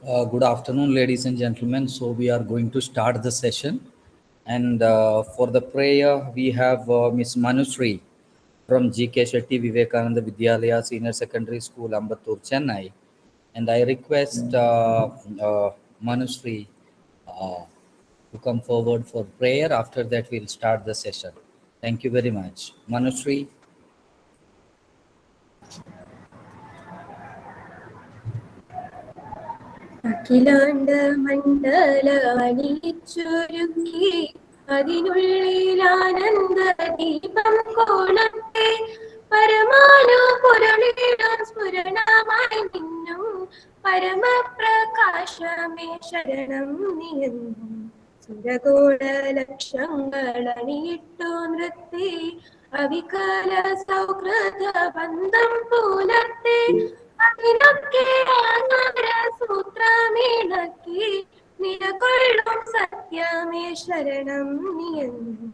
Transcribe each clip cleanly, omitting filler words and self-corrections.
Good afternoon, ladies and gentlemen. So we are going to start the session, and for the prayer we have Miss Manusri from GK Shetty Vivekananda Vidyalaya Senior Secondary School, Ambattur, Chennai, and I request Manusri uh, to come forward for prayer. After that, we'll start the session. Thank you very much, Manusri. അഖിലാണ്ട മണ്ഡലമണിയിച്ചൊരുക്കി അതിനുള്ളിലാനന്ദ ദീപം കോണത്തെ പരമാനുപുരളിടാൻ സ്ഫുരണമായി നിന്നും പരമപ്രകാശമേ ശരണം നീയെന്നും സുരകോട ലക്ഷങ്ങളണിയിട്ടു നൃത്തി അവികല സൗഹൃദ ബന്ധം പുലർത്തി അതിനൊക്കെ സൂത്രമിണക്കി നിലകൊള്ളും സത്യമേ ശരണം നീയെന്നും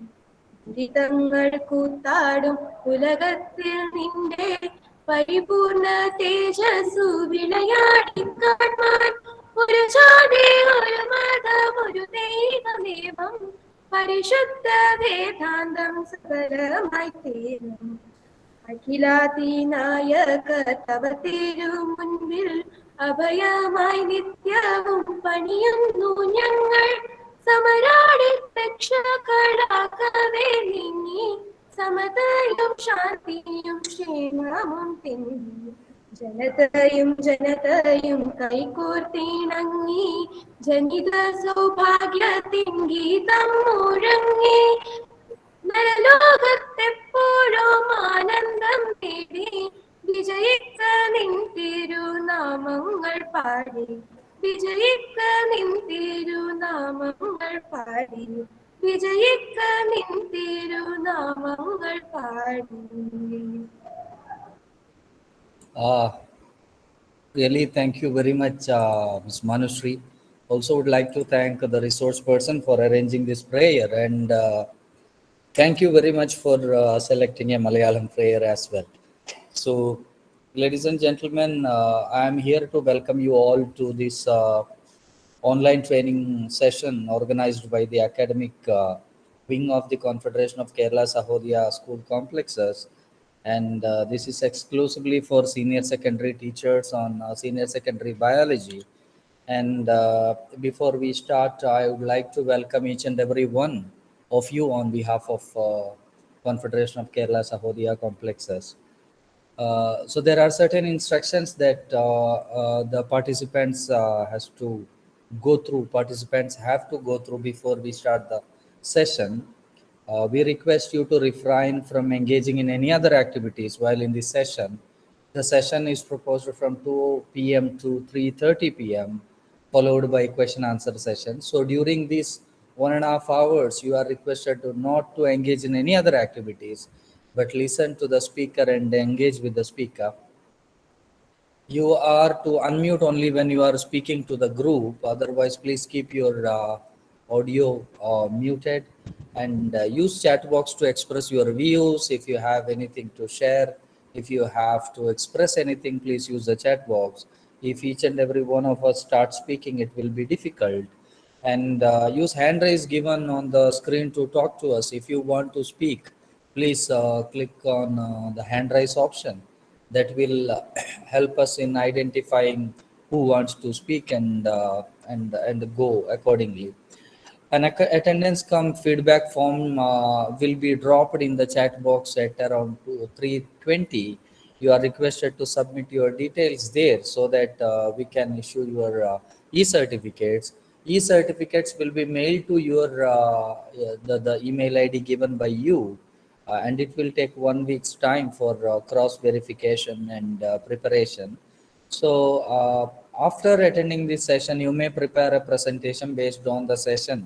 ദുരിതങ്ങൾ കൂത്താടും ഉലകത്തിൽ നിന്റെ പരിപൂർണ തേജസ്സു വിളയാടിക്കാട്ടാൻ ഒരു ജാതി ഒരു മതം ഒരു ദൈവമേവം പരിശുദ്ധ വേദാന്തം സകലമായി തീരും അഖിലാതിനായക തവ തിരുമുൻപിൽ അഭയമായി നിത്യവും പണിയുന്നു ഞങ്ങൾ സമരാടി രക്ഷകളാകവേ നീങ്ങി സമതയും ശാന്തിയും ക്ഷേമവും തിന്നി ജനതയും കൈകോർത്തിണങ്ങി ജനിത സൗഭാഗ്യത്തിൻ ഗീതം മുഴങ്ങി നരലോകത്തെപ്പോഴും ആനന്ദം തേടി വിജയിക്ക നിൻ തിരുനാമങ്ങൾ പാടി വിജയിക്ക നിൻ തിരുനാമങ്ങൾ പാടി വിജയിക്ക നിൻ തിരുനാമങ്ങൾ പാടി. Really, thank you very much, Ms. Manushree. Also, would like to thank the resource person for arranging this prayer, and thank you very much for selecting a Malayalam prayer as well. So, ladies and gentlemen, I am here to welcome you all to this online training session organized by the academic wing of the Confederation of Kerala Sahodaya School Complexes, and this is exclusively for senior secondary teachers on senior secondary biology. And before we start, I would like to welcome each and every one of you on behalf of Confederation of Kerala Sahodaya Complexes. So there are certain instructions that the participants has to go through. Participants have to go through before we start the session. We request you to refrain from engaging in any other activities while in this session. The session is proposed from 2 p.m. to 3:30 p.m., followed by question answer session. So during these 1.5 hours, you are requested to not to engage in any other activities, but listen to the speaker and engage with the speaker. You are to unmute only when you are speaking to the group. Otherwise, please keep your audio muted, and use chat box to express your views. If you have anything to share, if you have to express anything, please use the chat box. If each and every one of us start speaking, it will be difficult. And use hand raise given on the screen to talk to us. If you want to speak, please click on the hand raise option. That will help us in identifying who wants to speak, and go accordingly. An attendance come feedback form will be dropped in the chat box at around 3:20. You are requested to submit your details there so that we can issue your e-certificates. E-certificates will be mailed to your the email ID given by you, and it will take 1 week's time for cross verification and preparation. So after attending this session, you may prepare a presentation based on the session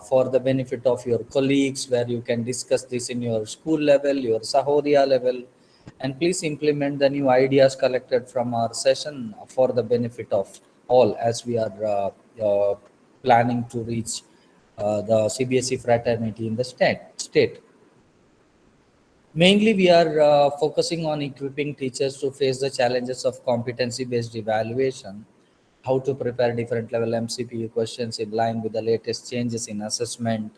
for the benefit of your colleagues, where you can discuss this in your school level, your Sahodaya level, and please implement the new ideas collected from our session for the benefit of all, as we are planning to reach the CBSE fraternity in the state. Mainly, we are focusing on equipping teachers to face the challenges of competency-based evaluation how to prepare different level MCPU questions in line with the latest changes in assessment,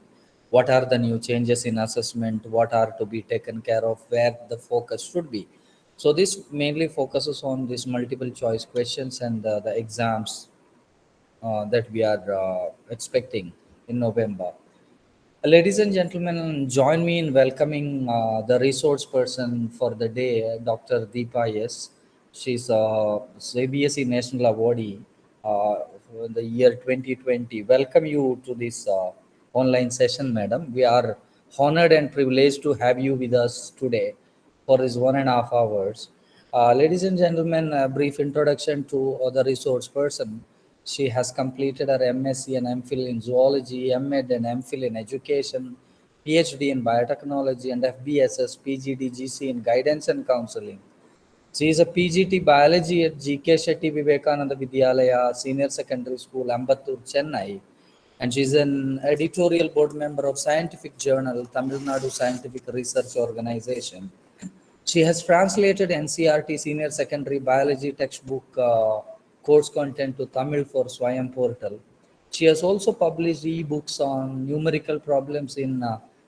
what are the new changes in assessment, what are to be taken care of, where the focus should be. So this mainly focuses on these multiple choice questions and the exams that we are expecting in November. Ladies and gentlemen, join me in welcoming the resource person for the day, Dr. Deepa S. She's a CBSE National Awardee for the year 2020. Welcome you to this online session, madam. We are honored and privileged to have you with us today for this 1.5 hours. Ladies and gentlemen, a brief introduction to the resource person. She has completed her MSc and MPhil in zoology, MEd and MPhil in education, PhD in biotechnology, and FBSS, PGDGC in guidance and counseling. She is a PGT biology at GK Shetty Vivekananda Vidyalaya Senior Secondary School, Ambattur, Chennai. And she is an editorial board member of Scientific Journal, Tamil Nadu Scientific Research Organization. She has translated NCRT Senior Secondary Biology textbook course content to Tamil for Swayam portal. She has also published e-books on numerical problems in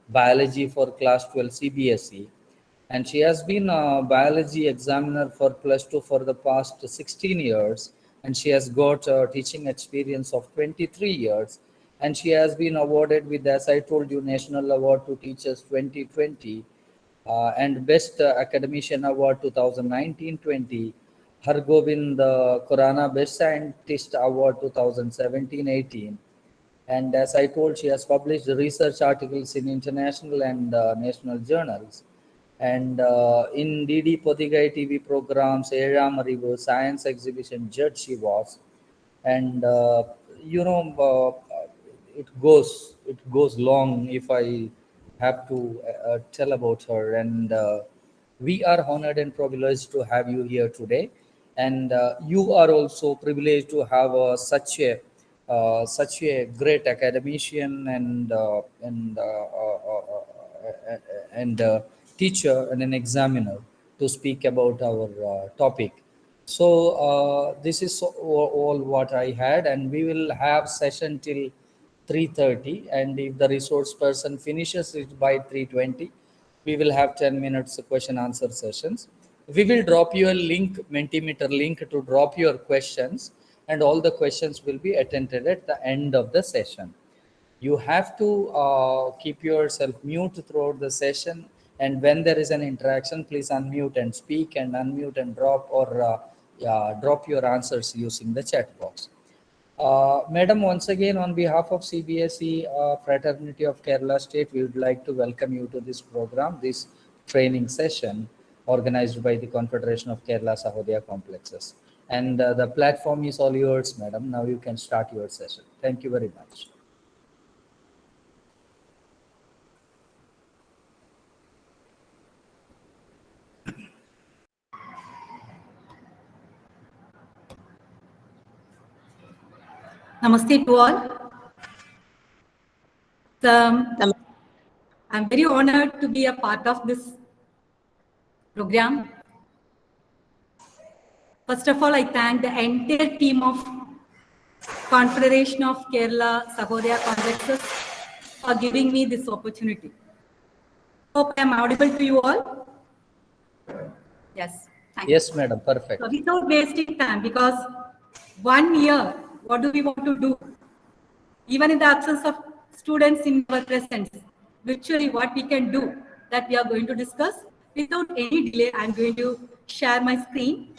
biology for class 12 CBSE. And she has been a biology examiner for plus 2 for the past 16 years. And she has got a teaching experience of 23 years. And she has been awarded with, as I told you, National Award to Teachers 2020 and Best Academician Award 2019-20, Hargobind Khurana Best Scientist Award 2017-18. And as I told, she has published research articles in international and national journals. And in DD Podigai TV programs, Eram Arivu, Science Exhibition Judge she was. And you know, it goes long if I have to tell about her. And we are honored and privileged to have you here today. And you are also privileged to have such a great academician and teacher and an examiner to speak about our topic. So this is all what I had, and we will have session till 3:30. And if the resource person finishes it by 3:20, we will have 10 minutes question answer sessions. We will drop you a link, Mentimeter link, to drop your questions, and all the questions will be attended at the end of the session. You have to keep yourself mute throughout the session, and when there is an interaction, please unmute and speak, and unmute and drop or drop your answers using the chat box. Madam, once again, on behalf of CBSE Fraternity of Kerala State, we would like to welcome you to this program, this training session organized by the Confederation of Kerala Sahodaya Complexes. And the platform is all yours, madam. Now you can start your session. Thank you very much. Namaste to all. I'm very honored to be a part of this program. First of all, I thank the entire team of Confederation of Kerala Sahodaya Complexes for giving me this opportunity. Hope I'm audible to you all. Yes. Yes, madam. Perfect. So without wasting time, because 1 year, what do we want to do? Even in the absence of students in our presence, virtually what we can do, that we are going to discuss. Without any delay, I'm going to share my screen.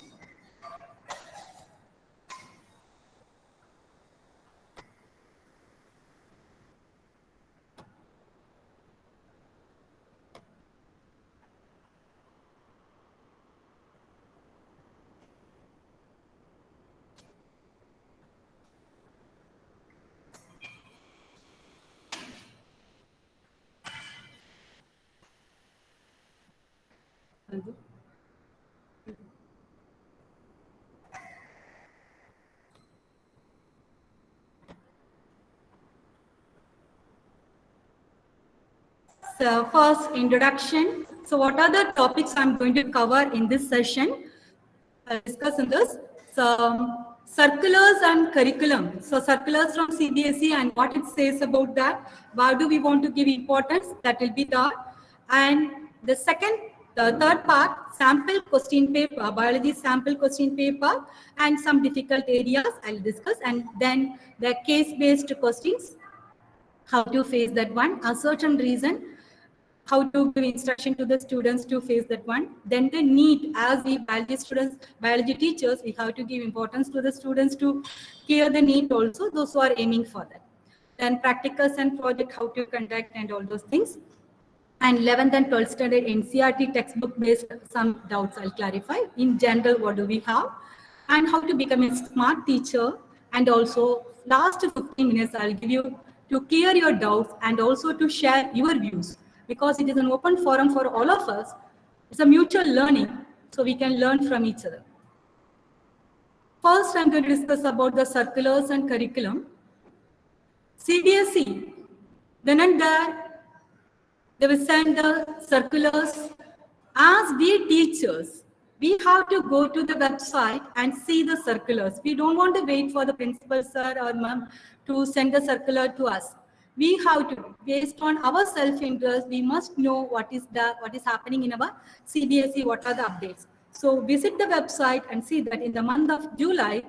So first, introduction. So what are the topics I'm going to cover in this session? I'll discuss in this. So Circulars and curriculum. So circulars from CBSE and what it says about that. Why do we want to give importance? That will be the. And the third part, sample question paper, biology sample question paper, and some difficult areas I'll discuss. And then the case-based questions, how to face that one, a certain reason, how to give instruction to the students to face that one. Then the need, as the biology students, biology teachers, we have to give importance to the students to clear the need also, those who are aiming for that. Then practicals and project, how to conduct and all those things. And 11th and 12th standard NCERT textbook based some doubts I'll clarify. In general, what do we have? And how to become a smart teacher. And also last 15 minutes, I'll give you to clear your doubts and also to share your views, because it is an open forum for all of us. It's a mutual learning, so we can learn from each other. First, I'm going to discuss about the circulars and curriculum. CBSE, then and there, they will send the circulars. As we teachers, we have to go to the website and see the circulars. We don't want to wait for the principal sir or ma'am to send the circular to us. We have to, based on our self-interest, we must know what is happening in our CBSE, what are the updates. So visit the website and see that in the month of July,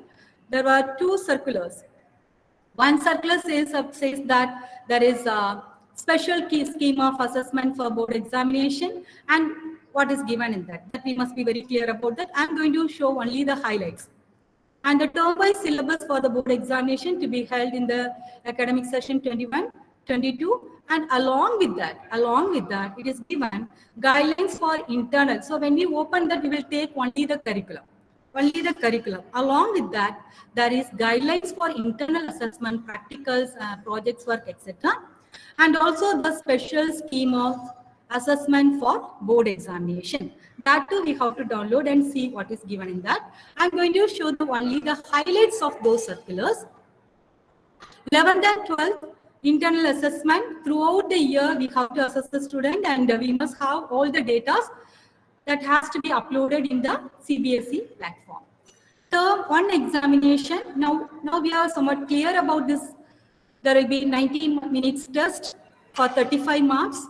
there were 2 circulars. One circular says that there is a special scheme of assessment for board examination and what is given in that. That we must be very clear about that. I'm going to show only the highlights. And the term-wise syllabus for the board examination to be held in the academic session 21-22. And along with that, it is given guidelines for internal. So when we open that, we will take only the curriculum. Along with that, there is guidelines for internal assessment, practicals, projects work, etc. And also the special scheme of assessment for board examination. That too we have to download and see what is given in that. I'm going to show only the highlights of those circulars. 11th and 12th, internal assessment. Throughout the year, we have to assess the student and we must have all the data that has to be uploaded in the CBSE platform. Term 1 examination. Now we are somewhat clear about this. There will be 19 minutes test for 35 marks.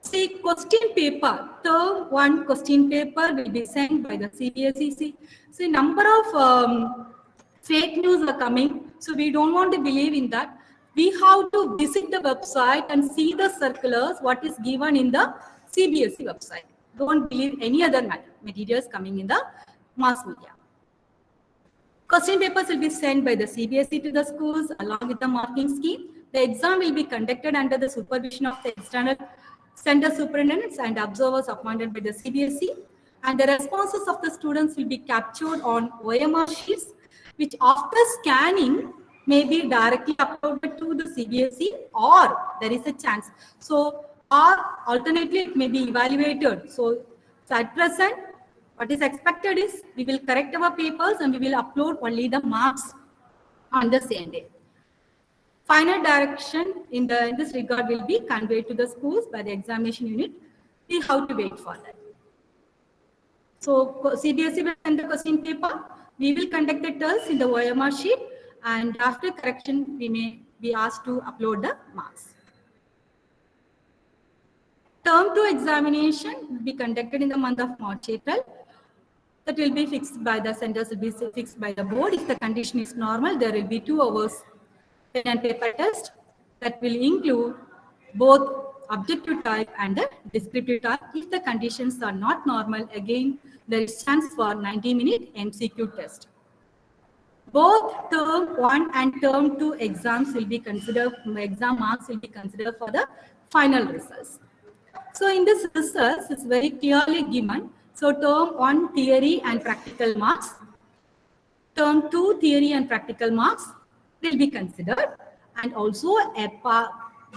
See, question paper, term 1 question paper will be sent by the CBSE. See, number of fake news are coming, so we don't want to believe in that. We have to visit the website and see the circulars, what is given in the CBSE website. Don't believe any other materials coming in the mass media. Question papers will be sent by the CBSE to the schools along with the marking scheme. The exam will be conducted under the supervision of the external center superintendents and observers appointed by the CBSE. And the responses of the students will be captured on OMR sheets, which after scanning may be directly uploaded to the CBSE, or there is a chance. So, or alternately, it may be evaluated. So at present, what is expected is we will correct our papers and we will upload only the marks on the same day. Final direction in this regard will be conveyed to the schools by the examination unit. We have to wait for that. So CBSE will send the question paper. We will conduct the test in the OMR sheet, and after correction, we may be asked to upload the marks. Term 2 examination will be conducted in the month of March, April. That will be fixed by the centers, will be fixed by the board. If the condition is normal, there will be 2 hours pen and paper test that will include both objective type and the descriptive type. If the conditions are not normal, again, there is chance for 90-minute MCQ test. Both term 1 and term 2 exams will be considered, exam marks will be considered for the final results. So in this results, it's very clearly given. So term 1 theory and practical marks, term 2 theory and practical marks will be considered, and also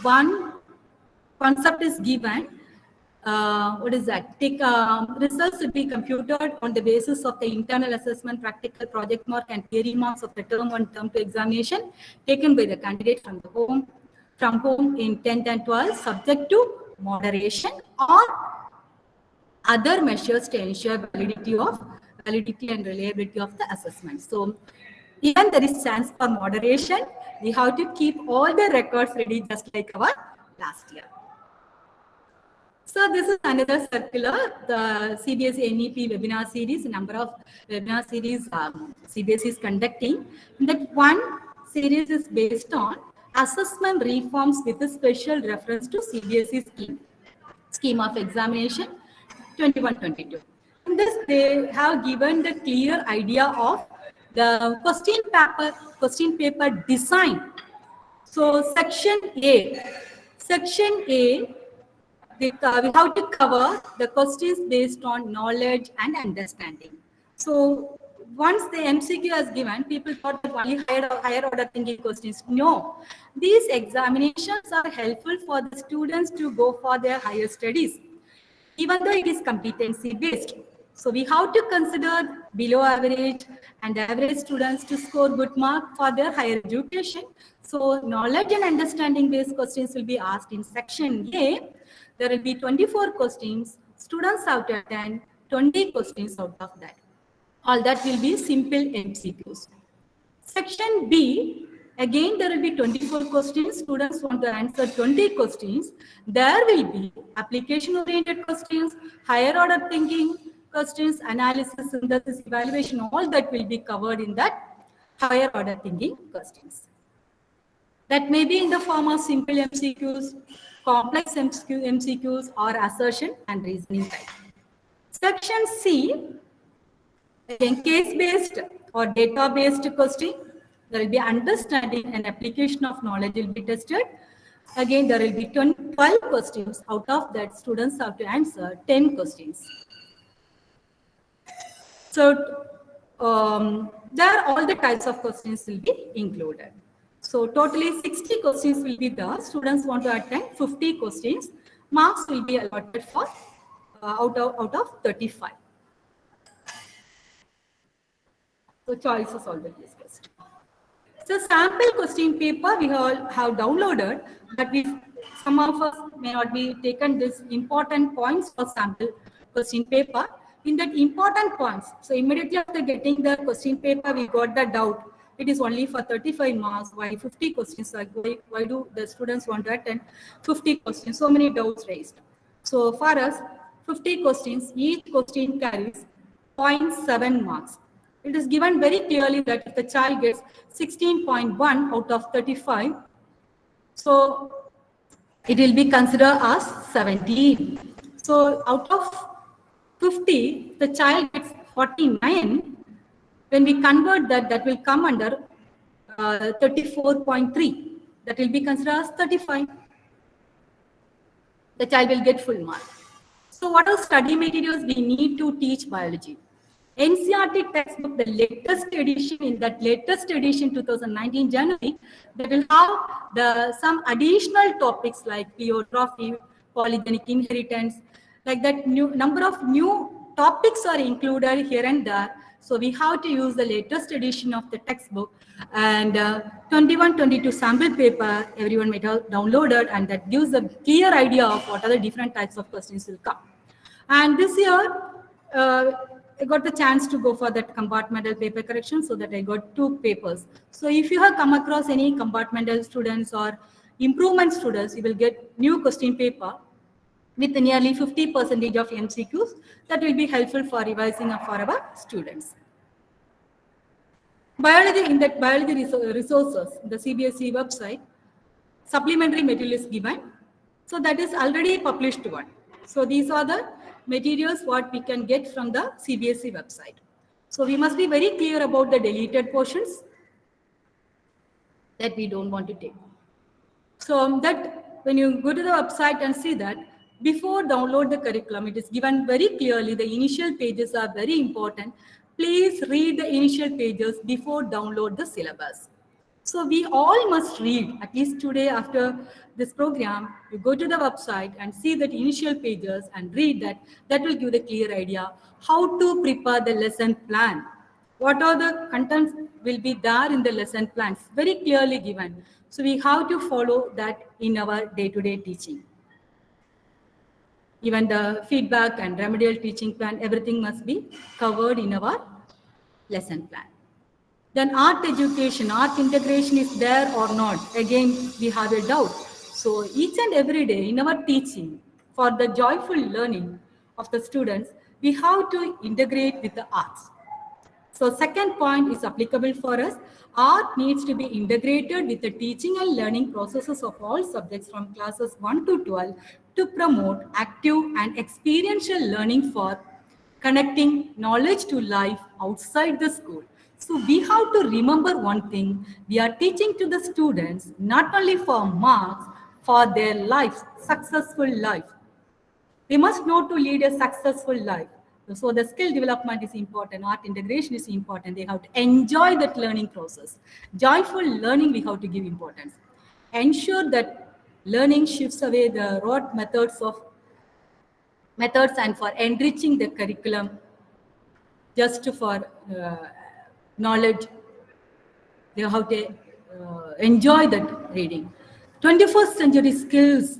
one concept is given. What is that? Results will be computed on the basis of the internal assessment, practical project mark and theory marks of the term 1, term 2 examination taken by the candidate from home in 10th and 12th, subject to moderation or other measures to ensure validity of validity and reliability of the assessment. So even there is chance for moderation, we have to keep all the records ready just like our last year. So this is another circular, the CBSE NEP webinar series, number of webinar series CBSE is conducting. That one series is based on assessment reforms with a special reference to CBSE scheme of examination 21-22. In this, they have given the clear idea of the question paper design. So section A, we have to cover the questions based on knowledge and understanding. So once the MCQ has given, people thought that only higher order thinking questions. No, these examinations are helpful for the students to go for their higher studies, even though it is competency based. So we have to consider below average and average students to score good mark for their higher education. So knowledge and understanding based questions will be asked in section A. There will be 24 questions. Students have to attend 20 questions out of that. All that will be simple MCQs. Section B, again there will be 24 questions. Students want to answer 20 questions. There will be application-oriented questions, higher order thinking questions, analysis, synthesis, evaluation, all that will be covered in that higher order thinking questions. That may be in the form of simple MCQs, complex MCQs, or assertion and reasoning type. Section C, again case-based or data-based question. There will be understanding and application of knowledge will be tested. Again, there will be 12 questions. Out of that, students have to answer 10 questions. So there all the types of questions will be included. So totally 60 questions will be there. Students want to attend 50 questions. Marks will be allotted for out of 35. So choices already discussed. So sample question paper we all have downloaded, but some of us may not be taken this important points for sample question paper. In that important points, so immediately after getting the question paper, we got the doubt. It is only for 35 marks. Why 50 questions? Why do the students want to attend 50 questions? So many doubts raised. So for us, 50 questions, each question carries 0.7 marks. It is given very clearly that if the child gets 16.1 out of 35, so it will be considered as 17. So out of 50, the child gets 49. When we convert that, that will come under 34.3. That will be considered as 35. The child will get full mark. So what are study materials we need to teach biology? NCERT textbook, the latest edition, in that latest edition 2019 January, they will have some additional topics like pleiotrophy, polygenic inheritance, like that number of new topics are included here and there. So we have to use the latest edition of the textbook, and 21-22 sample paper everyone might have downloaded, and that gives a clear idea of what are the different types of questions will come. And this year, I got the chance to go for that compartmental paper correction, so that I got 2 papers. So if you have come across any compartmental students or improvement students, you will get new question paper with nearly 50% of MCQs. That will be helpful for revising for our students. Biology, in that biology resources, the CBSE website, supplementary material is given. So that is already published one. So these are the materials what we can get from the CBSE website. So we must be very clear about the deleted portions that we don't want to take. So that when you go to the website and see that, before download the curriculum, it is given very clearly, the initial pages are very important. Please read the initial pages before download the syllabus. So we all must read, at least today after this program, you go to the website and see that initial pages and read that. That will give the clear idea how to prepare the lesson plan. What are the contents will be there in the lesson plans, very clearly given. So we have to follow that in our day-to-day teaching. Even the feedback and remedial teaching plan, everything must be covered in our lesson plan. Then art education, art integration is there or not? Again, we have a doubt. So each and every day in our teaching, for the joyful learning of the students, we have to integrate with the arts. So second point is applicable for us. Art needs to be integrated with the teaching and learning processes of all subjects from classes 1 to 12 to promote active and experiential learning for connecting knowledge to life outside the school. So we have to remember one thing, we are teaching to the students not only for marks, for their lives, successful life. They must know to lead a successful life. So the skill development is important, art integration is important. They have to enjoy that learning process. Joyful learning, we have to give importance. Ensure that learning shifts away the rote methods and for enriching the curriculum just for knowledge. They have to enjoy that reading. 21st century skills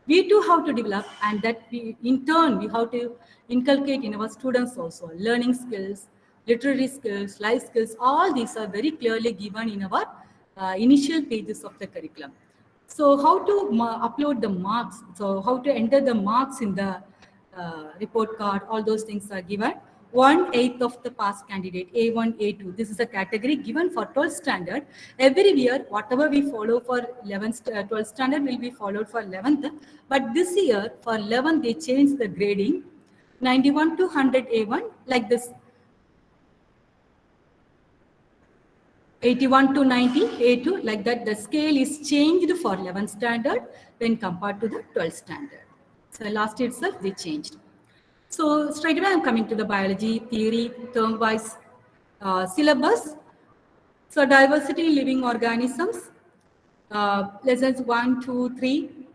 we too have to develop, and that we in turn we have to inculcate in our students also. Learning skills, literary skills, life skills, all these are very clearly given in our initial pages of the curriculum. So how to upload the marks, so how to enter the marks in the report card, all those things are given. 1/8 of the past candidate, A1, A2. This is a category given for 12th standard. Every year, whatever we follow for 11th, 12th standard will be followed for 11th. But this year, for 11th, they changed the grading. 91 to 100 A1, like this. 81 to 90 A2, like that. The scale is changed for 11th standard when compared to the 12th standard. So last year itself, they changed. So straight away, I'm coming to the biology, theory, term-wise syllabus. So diversity, living organisms, lessons 1, 2, 3.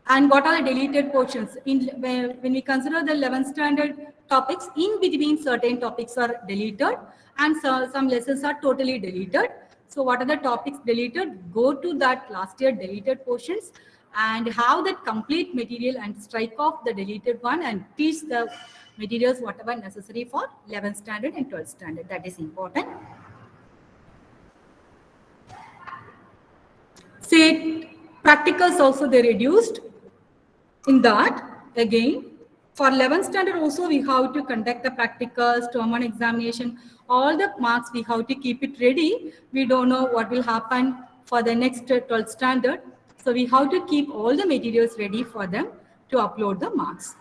And what are the deleted portions? When we consider the 11th standard topics, in between certain topics are deleted and some lessons are totally deleted. So what are the topics deleted? Go to that last year deleted portions and have that complete material and strike off the deleted one and teach the materials whatever necessary for 11th standard and 12th standard. That is important. Say practicals also they reduced. In that, again, for 11th standard also we have to conduct the practicals, term 1 examination, all the marks we have to keep it ready. We don't know what will happen for the next 12th standard. So we have to keep all the materials ready for them to upload the marks.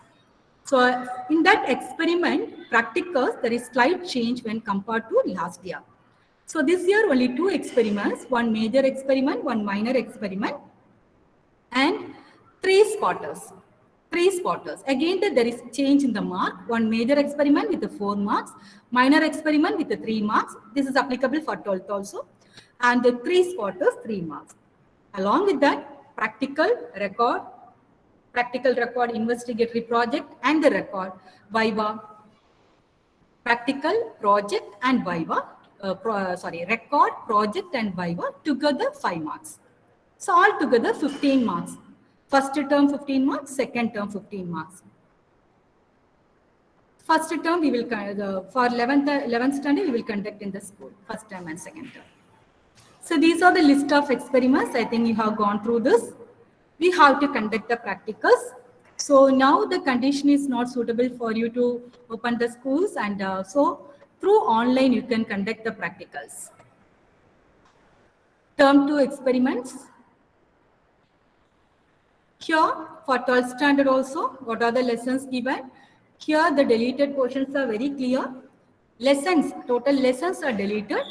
So in that experiment, practicals, there is slight change when compared to last year. So this year only 2 experiments, 1 major experiment, 1 minor experiment, and 3 spotters. 3 spotters. Again, there is change in the mark. 1 major experiment with the 4 marks, minor experiment with the 3 marks. This is applicable for 12th also. And the 3 spotters, 3 marks. Along with that, practical record, investigatory project, and the record, Viva. Practical, project, and Viva. Record, project, and Viva together 5 marks. So all together 15 marks. First term 15 marks, second term 15 marks. First term we will, for 11th standard we will conduct in the school, first term and second term. So these are the list of experiments. I think you have gone through this. We have to conduct the practicals. So now the condition is not suitable for you to open the schools, and so through online you can conduct the practicals. Term 2 experiments. Here for 12th standard also, what are the lessons given? Here the deleted portions are very clear. Lessons, total lessons are deleted.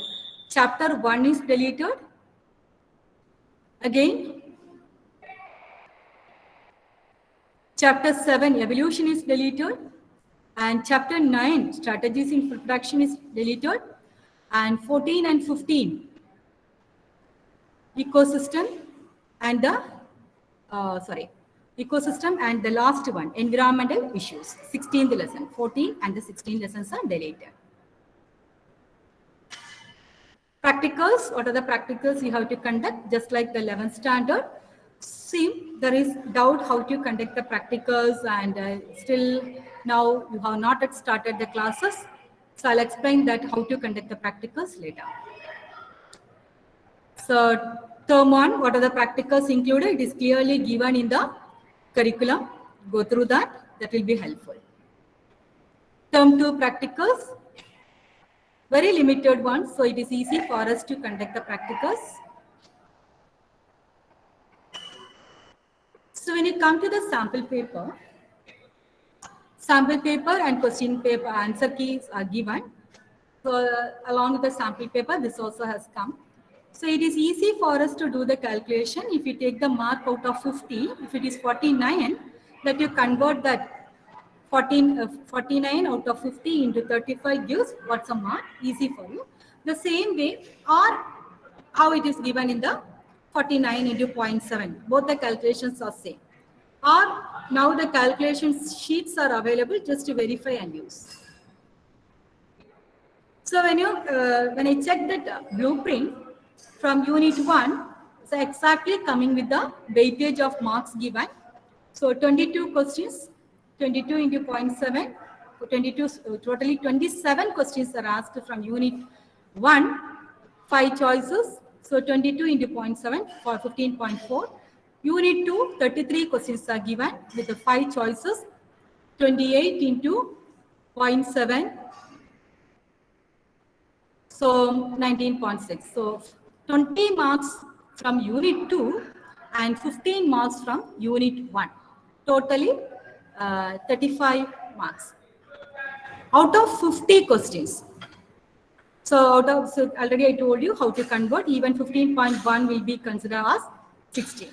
Chapter 1 is deleted. Again, chapter 7, evolution is deleted. And chapter 9, strategies in production is deleted. And 14 and 15, ecosystem and the ecosystem, and the last one, environmental issues. 16th lesson, 14 and the 16 lessons are deleted. Practicals, what are the practicals you have to conduct? Just like the 11th standard. See, there is doubt how to conduct the practicals, and still now you have not yet started the classes. So I'll explain that how to conduct the practicals later. So term 1, what are the practicals included? It is clearly given in the curriculum. Go through that. That will be helpful. Term 2 practicals, very limited ones, so it is easy for us to conduct the practicals. So when you come to the sample paper and question paper answer keys are given. So along with the sample paper, this also has come. So it is easy for us to do the calculation. If you take the mark out of 50, if it is 49, that you convert that 49 out of 50 into 35 gives what's a mark, easy for you. The same way, or how it is given in the 49 into 0.7, both the calculations are same. Or now the calculation sheets are available, just to verify and use. So when I check that blueprint from unit 1, it's exactly coming with the weightage of marks given. So 22 questions, 22 into 0.7, 22, totally 27 questions are asked from unit 1, 5 choices. So 22 into 0.7 for 15.4. Unit 2, 33 questions are given with the 5 choices, 28 into 0.7. So 19.6. So 20 marks from unit 2 and 15 marks from unit 1. Totally 35 marks. Out of 50 questions. So already I told you how to convert. Even 15.1 will be considered as 16.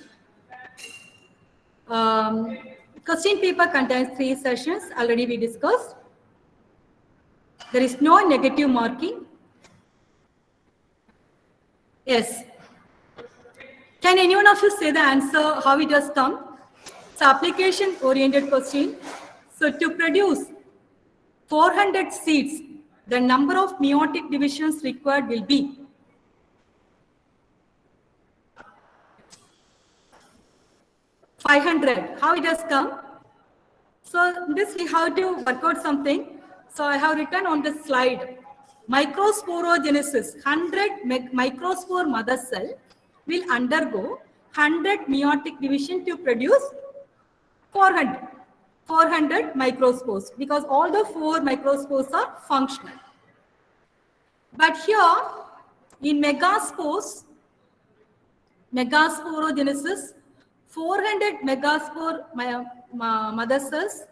Question paper contains 3 sessions. Already we discussed. There is no negative marking. Yes. Can anyone of you say the answer, how it has come? It's application-oriented question. So to produce 400 seeds, the number of meiotic divisions required will be 500. How it has come? So this we have to work out something. So I have written on the slide, microsporogenesis, 100 microspore mother cell will undergo 100 meiotic division to produce 400 microspores, because all the 4 microspores are functional. But here in megasporogenesis, 400 megaspore mother cells,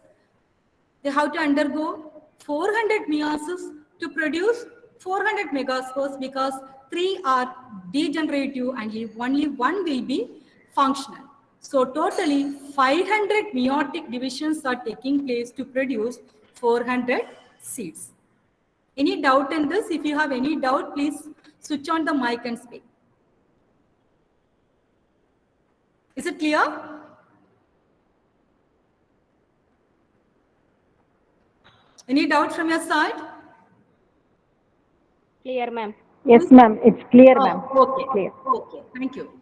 they have to undergo 400 meiosis to produce 400 megaspores, because 3 are degenerative and only 1 will be functional. So totally 500 meiotic divisions are taking place to produce 400 seeds. Any doubt in this? If you have any doubt, please switch on the mic and speak. Is it clear? Any doubt from your side? Clear, ma'am. Yes, ma'am. It's clear, ma'am. Okay. Clear. Okay. Thank you.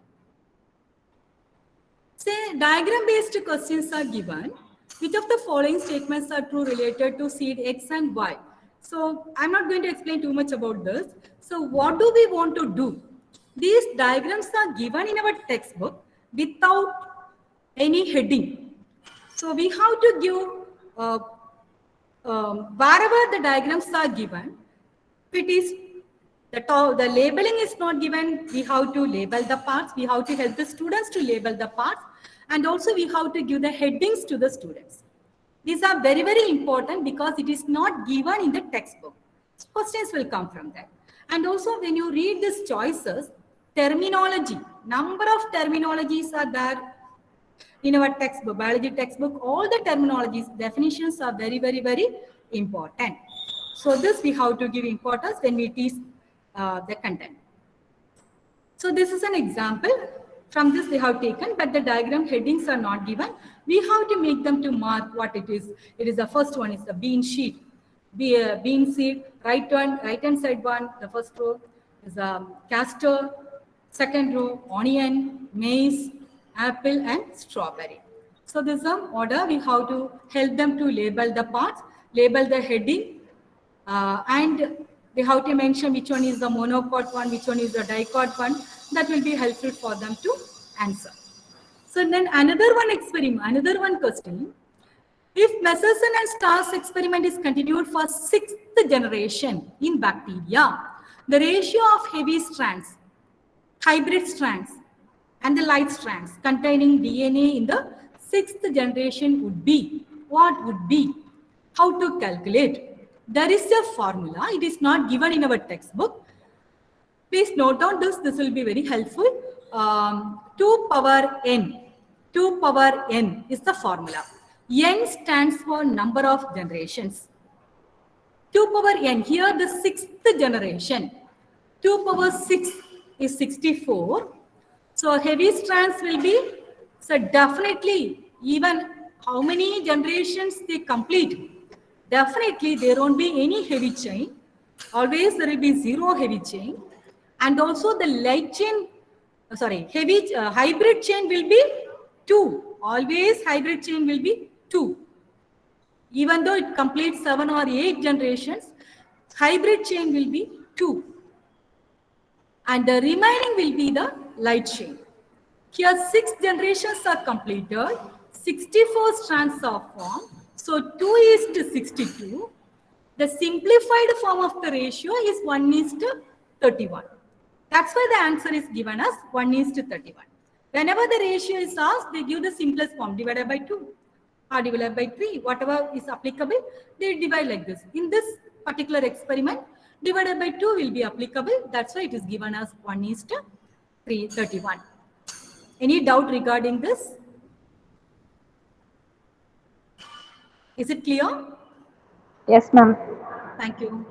Say diagram-based questions are given. Which of the following statements are true related to seed X and Y? So I'm not going to explain too much about this. So what do we want to do? These diagrams are given in our textbook without any heading. So we have to give wherever the diagrams are given, if it is the labeling is not given, we have to label the parts. We have to help the students to label the parts, and also we have to give the headings to the students. These are very, very important because it is not given in the textbook. Questions will come from that. And also when you read these choices, terminology, number of terminologies are there in our textbook, biology textbook. All the terminologies, definitions are very, very, very important. So this we have to give importance when we teach the content. So this is an example. From this we have taken, but the diagram headings are not given. We have to make them to mark what it is. It is the first one is the bean sheet. Bean seed, right hand side one, the first row is castor, second row onion, maize, apple and strawberry. So this is some order. We have to help them to label the parts, label the heading, and we have to mention which one is the monocot one, which one is the dicot one. That will be helpful for them to answer. So then another one experiment, another one question. If Messerson and Starr's experiment is continued for 6th generation in bacteria, the ratio of heavy strands, hybrid strands, and the light strands containing DNA in the 6th generation would be, what would be? How to calculate? There is a formula. It is not given in our textbook. Please note down this. This will be very helpful. 2 power n. 2 power n is the formula. N stands for number of generations. 2 power n. Here the 6th generation. 2 power 6 is 64. So heavy strands will be, so definitely even how many generations they complete. Definitely there won't be any heavy chain. Always there will be 0 heavy chain. And also the light chain, heavy hybrid chain will be 2. Always hybrid chain will be 2. Even though it completes 7 or 8 generations, hybrid chain will be 2. And the remaining will be the light chain. Here 6 generations are completed, 64 strands are formed. So 2:62. The simplified form of the ratio is 1:31. That's why the answer is given as 1:31. Whenever the ratio is asked, they give the simplest form, divided by 2 or divided by 3, whatever is applicable, they divide like this. In this particular experiment, divided by 2 will be applicable. That's why it is given as 1:31. Any doubt regarding this? Is it clear? Yes, ma'am. Thank you.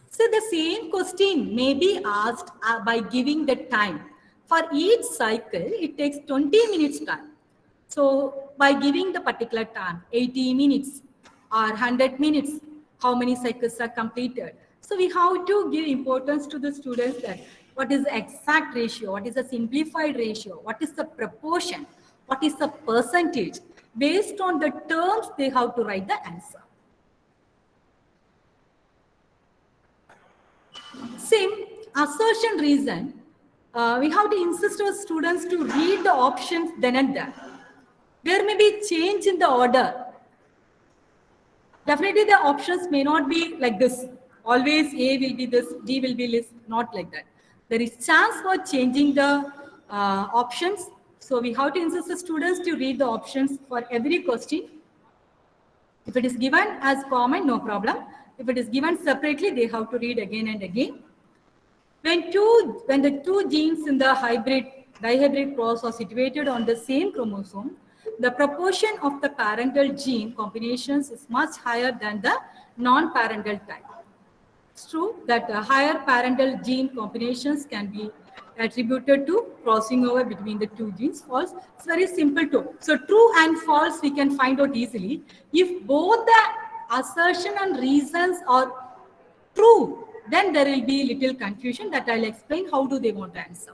So the same question may be asked by giving the time. For each cycle, it takes 20 minutes time. So by giving the particular time, 80 minutes or 100 minutes, how many cycles are completed. So we have to give importance to the students that what is the exact ratio, what is the simplified ratio, what is the proportion, what is the percentage. Based on the terms, they have to write the answer. Same assertion reason, we have to insist on students to read the options then and there. There may be change in the order. Definitely the options may not be like this. Always A will be this, D will be this, not like that. There is chance for changing the options. So we have to insist the students to read the options for every question. If it is given as common, no problem. If it is given separately, they have to read again and again. When the two genes in the dihybrid cross are situated on the same chromosome, the proportion of the parental gene combinations is much higher than the non-parental type. It's true that higher parental gene combinations can be attributed to crossing over between the two genes. False. It's very simple too. So true and false we can find out easily. If both the assertion and reasons are true, then there will be little confusion that I'll explain how do they want to answer.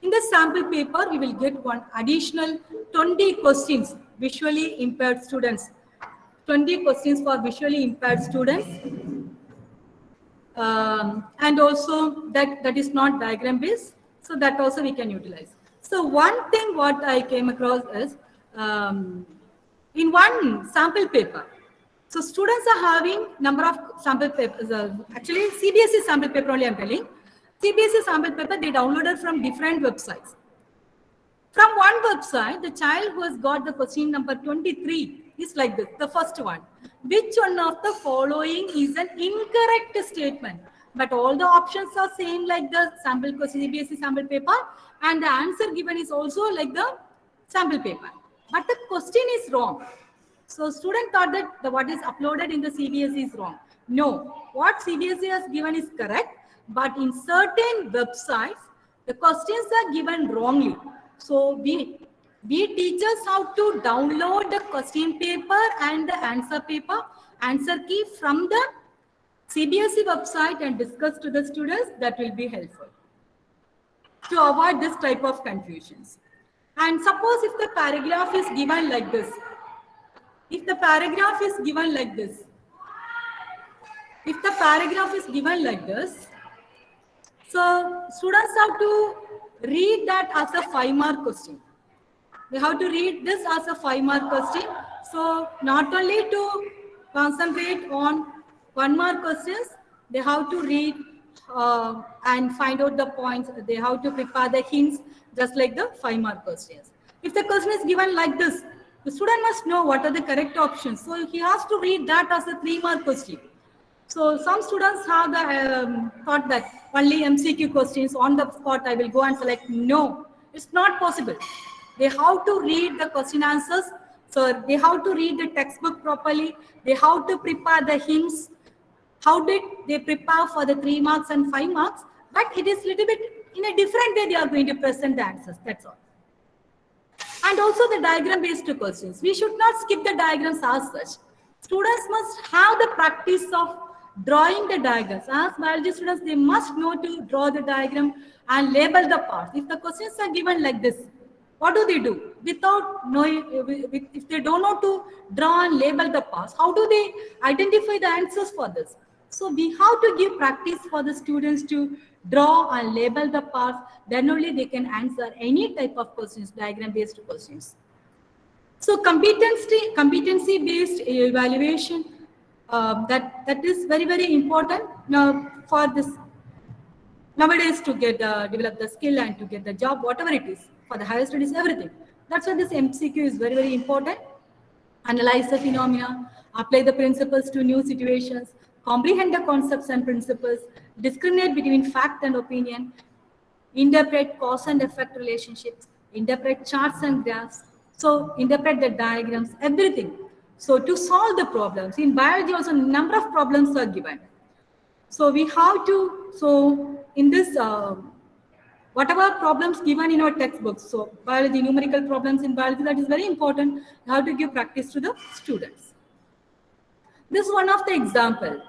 In the sample paper, we will get one additional 20 questions, visually impaired students. 20 questions for visually impaired students. And also that is not diagram based. So that also we can utilize. So one thing what I came across is in one sample paper. So students are having number of sample papers. Actually, CBSE sample paper only I'm telling. CBSE sample paper they downloaded from different websites. From one website, the child who has got the question number 23 is like this. The first one. Which one of the following is an incorrect statement? But all the options are same like the sample CBSE sample paper, and the answer given is also like the sample paper. But the question is wrong. So student thought that what is uploaded in the CBSE is wrong. No, what CBSE has given is correct, but in certain websites, the questions are given wrongly. So we teach us how to download the question paper and the answer key from the CBSE website and discuss to the students. That will be helpful to avoid this type of confusions. And suppose if the paragraph is given like this, if the paragraph is given like this, if the paragraph is given like this, so students have to read that as a 5-mark question. They have to read this as a 5-mark question. So not only to concentrate on 1-mark questions, they have to read and find out the points. They have to prepare the hints just like the 5-mark questions. If the question is given like this, the student must know what are the correct options. So he has to read that as a 3-mark question. So some students have the thought that only MCQ questions on the spot I will go and select. No, it's not possible. They have to read the question answers. So they have to read the textbook properly. They have to prepare the hints. How did they prepare for the 3 marks and 5 marks? But it is little bit in a different way they are going to present the answers. That's all. And also the diagram based questions. We should not skip the diagrams as such. Students must have the practice of drawing the diagrams. As biology students, they must know to draw the diagram and label the parts. If the questions are given like this, what do? Without knowing, if they don't know to draw and label the parts, how do they identify the answers for this? So we have to give practice for the students to draw and label the parts. Then only they can answer any type of questions, diagram-based questions. So competency-based evaluation, that is very, very important now for this nowadays to get develop the skill and to get the job, whatever it is, for the higher studies, everything. That's why this MCQ is very, very important. Analyze the phenomena, apply the principles to new situations, comprehend the concepts and principles, discriminate between fact and opinion, interpret cause and effect relationships, interpret charts and graphs, so interpret the diagrams, everything. So to solve the problems, in biology also number of problems are given. So we have to, so in this, whatever problems given in our textbooks, so biology, numerical problems in biology, that is very important. You have to give practice to the students. This is one of the example.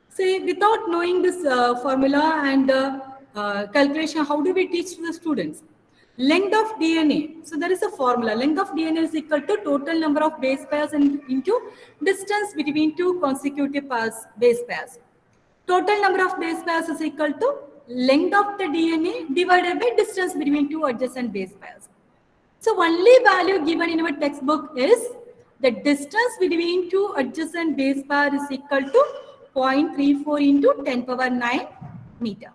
Say, without knowing this formula and calculation, how do we teach to the students? Length of DNA. So there is a formula. Length of DNA is equal to total number of base pairs into distance between 2 consecutive base pairs. Total number of base pairs is equal to length of the DNA divided by distance between 2 adjacent base pairs. So only value given in our textbook is the distance between 2 adjacent base pairs is equal to 0.34 into 10 power 9 meter.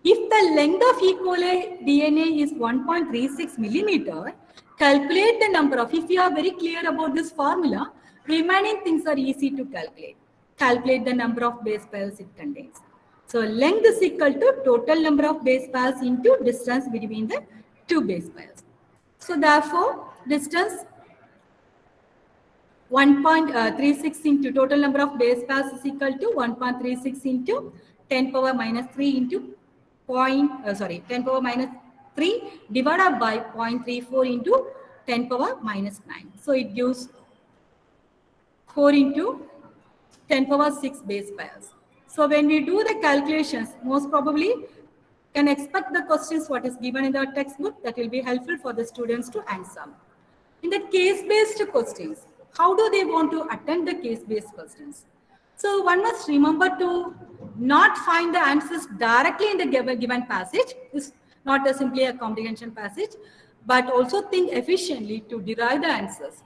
If the length of E. coli DNA is 1.36 millimeter, calculate the number of, if you are very clear about this formula, remaining things are easy to calculate. Calculate the number of base pairs it contains. So length is equal to total number of base pairs into distance between the 2 base pairs. So therefore, distance 1.36 into total number of base pairs is equal to 1.36 into 10 power minus 3 into 10 power minus 3 divided by 0.34 into 10 power minus 9. So it gives 4 into 10 power 6 base pairs. So when we do the calculations, most probably can expect the questions what is given in the textbook, that will be helpful for the students to answer. In the case-based questions, how do they want to attempt the case-based questions? So one must remember to not find the answers directly in the given passage. It's not simply a comprehension passage, but also think efficiently to derive the answers.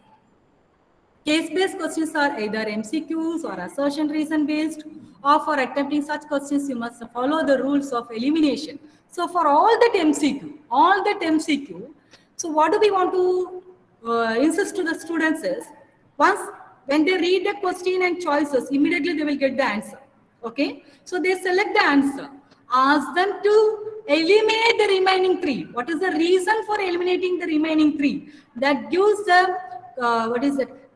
Case-based questions are either MCQs or assertion reason-based, or for attempting such questions, you must follow the rules of elimination. So for all that MCQ, so what do we want to insist to the students is, when they read the question and choices, immediately they will get the answer. Okay, so they select the answer. Ask them to eliminate the remaining 3. What is the reason for eliminating the remaining 3? That gives them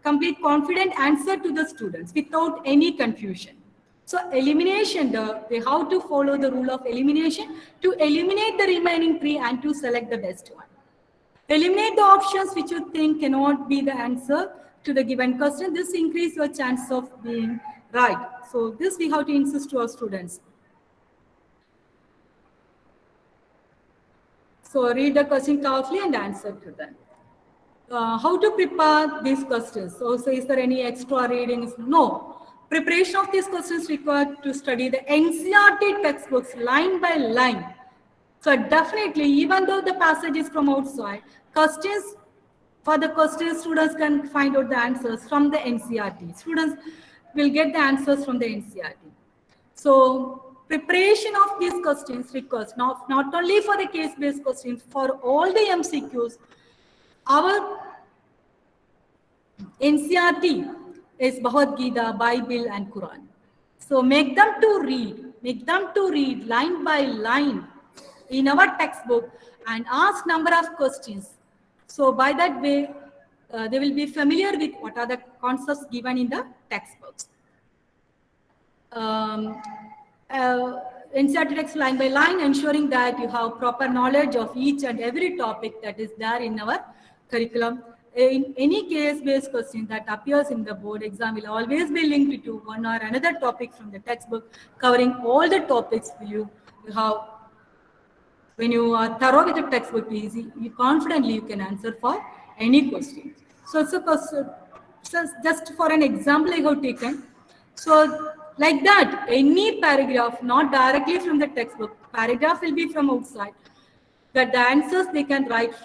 complete confident answer to the students without any confusion. So elimination, they have to follow the rule of elimination to eliminate the remaining 3 and to select the best one. Eliminate the options which you think cannot be the answer to the given question. This increases your chance of being right. So this we have to insist to our students. So read the question carefully and answer to them. How to prepare these questions? So is there any extra readings? No. Preparation of these questions required to study the NCERT textbooks line by line. So definitely, even though the passage is from outside, questions, for the questions, students can find out the answers from the NCERT. Students will get the answers from the NCERT. So preparation of these questions requires not only for the case-based questions, for all the MCQs, our NCERT is Bhagavad Gita, Bible, and Quran. So make them to read line by line in our textbook and ask number of questions. So by that way, they will be familiar with what are the concepts given in the textbooks. NCERT text line by line, ensuring that you have proper knowledge of each and every topic that is there in our curriculum. In any case-based question that appears in the board exam will always be linked to one or another topic from the textbook, covering all the topics you have. When you are thorough with the textbook, you confidently you can answer for any question. So it's a question. So just for an example I have taken. So like that, any paragraph, not directly from the textbook, paragraph will be from outside, that the answers they can write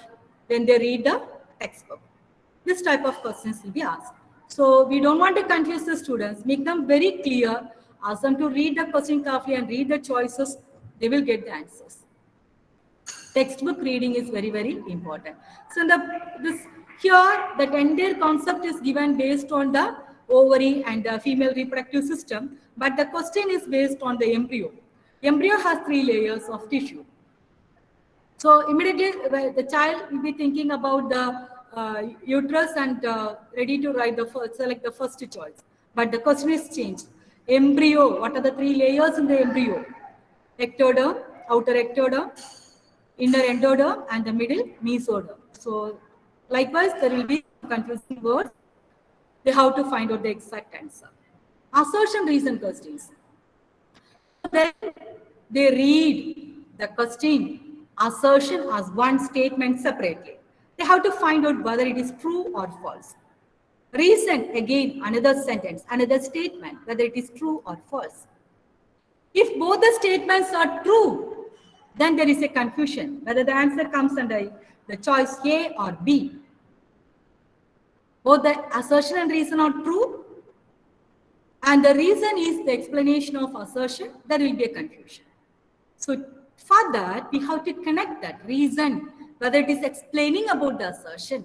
when they read the textbook. This type of questions will be asked. So we don't want to confuse the students, make them very clear, ask them to read the question carefully and read the choices, they will get the answers. Textbook reading is very, very important. So here, the entire concept is given based on the ovary and the female reproductive system, but the question is based on the embryo. Embryo has 3 layers of tissue. So immediately the child will be thinking about the uterus and ready to select the first choice. But the question is changed. Embryo, what are the 3 layers in the embryo? Ectoderm, outer ectoderm, inner endoderm, and the middle mesoderm. So likewise, there will be confusing words. They have to find out the exact answer. Assertion reason questions. Then they read the question assertion as one statement separately. They have to find out whether it is true or false. Reason, again, another sentence, another statement, whether it is true or false. If both the statements are true, then there is a confusion whether the answer comes under the choice A or B. Both the assertion and reason are true, and the reason is the explanation of assertion, there will be a confusion. So for that, we have to connect that reason, whether it is explaining about the assertion,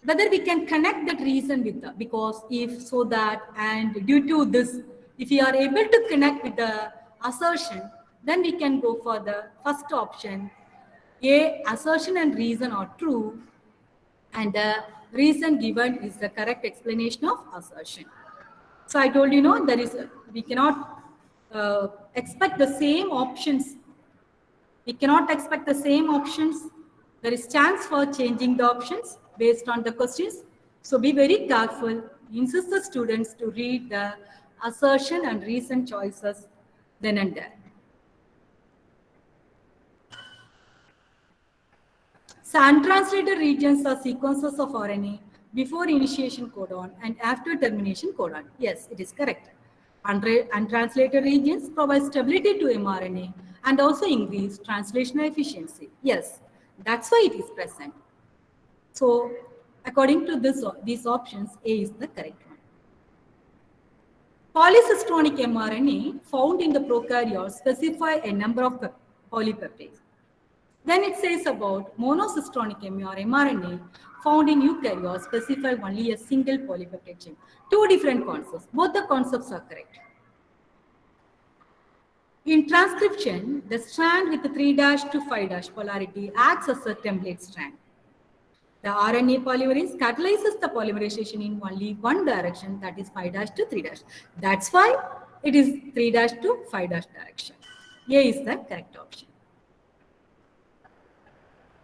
whether we can connect that reason with the, because if so that, and due to this, if we are able to connect with the assertion, then we can go for the first option. A, assertion and reason are true, and the reason given is the correct explanation of assertion. So I told you, we cannot expect the same options. We cannot expect the same options. There is chance for changing the options based on the questions. So be very careful. Insist the students to read the assertion and reason choices then and there. So untranslated regions are sequences of RNA before initiation codon and after termination codon. Yes, it is correct. Untranslated regions provide stability to mRNA and also increase translational efficiency. Yes, that's why it is present. So according to these options, A is the correct one. Polycistronic mRNA found in the prokaryotes specify a number of polypeptides. Then it says about monocistronic mRNA found in eukaryotes specify only a single polypeptide chain. 2 different concepts. Both the concepts are correct. In transcription, the strand with the 3' to 5' polarity acts as a template strand. The RNA polymerase catalyzes the polymerization in only one direction, that is 5' to 3'. That's why it is 3' to 5' direction. A is the correct option.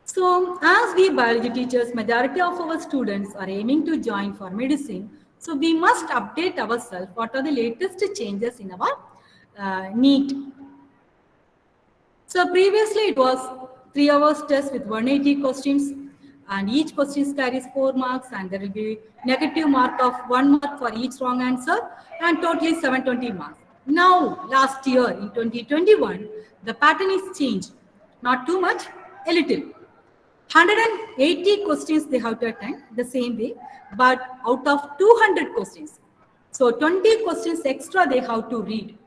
So as we biology teachers, majority of our students are aiming to join for medicine. So we must update ourselves what are the latest changes in our NEET. So So previously it was 3 hours test with 180 questions, and each question carries 4 marks, and there will be negative mark of 1 mark for each wrong answer, and totally 720 marks. Now, last year in 2021, the pattern is changed. Not too much, a little. 180 questions they have to attempt the same way, but out of 200 questions. So 20 questions extra they have to read.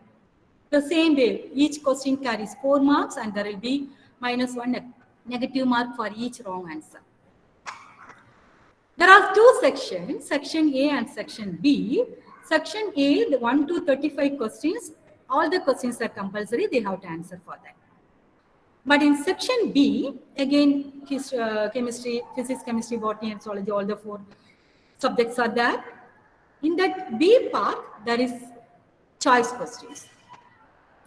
The same way, each question carries 4 marks, and there will be -1 negative mark for each wrong answer. There are 2 sections, section A and section B. Section A, the 1 to 35 questions, all the questions are compulsory, they have to answer for that. But in section B, again, chemistry, physics, chemistry, botany, and zoology, all the 4 subjects are there. In that B part, there is choice questions.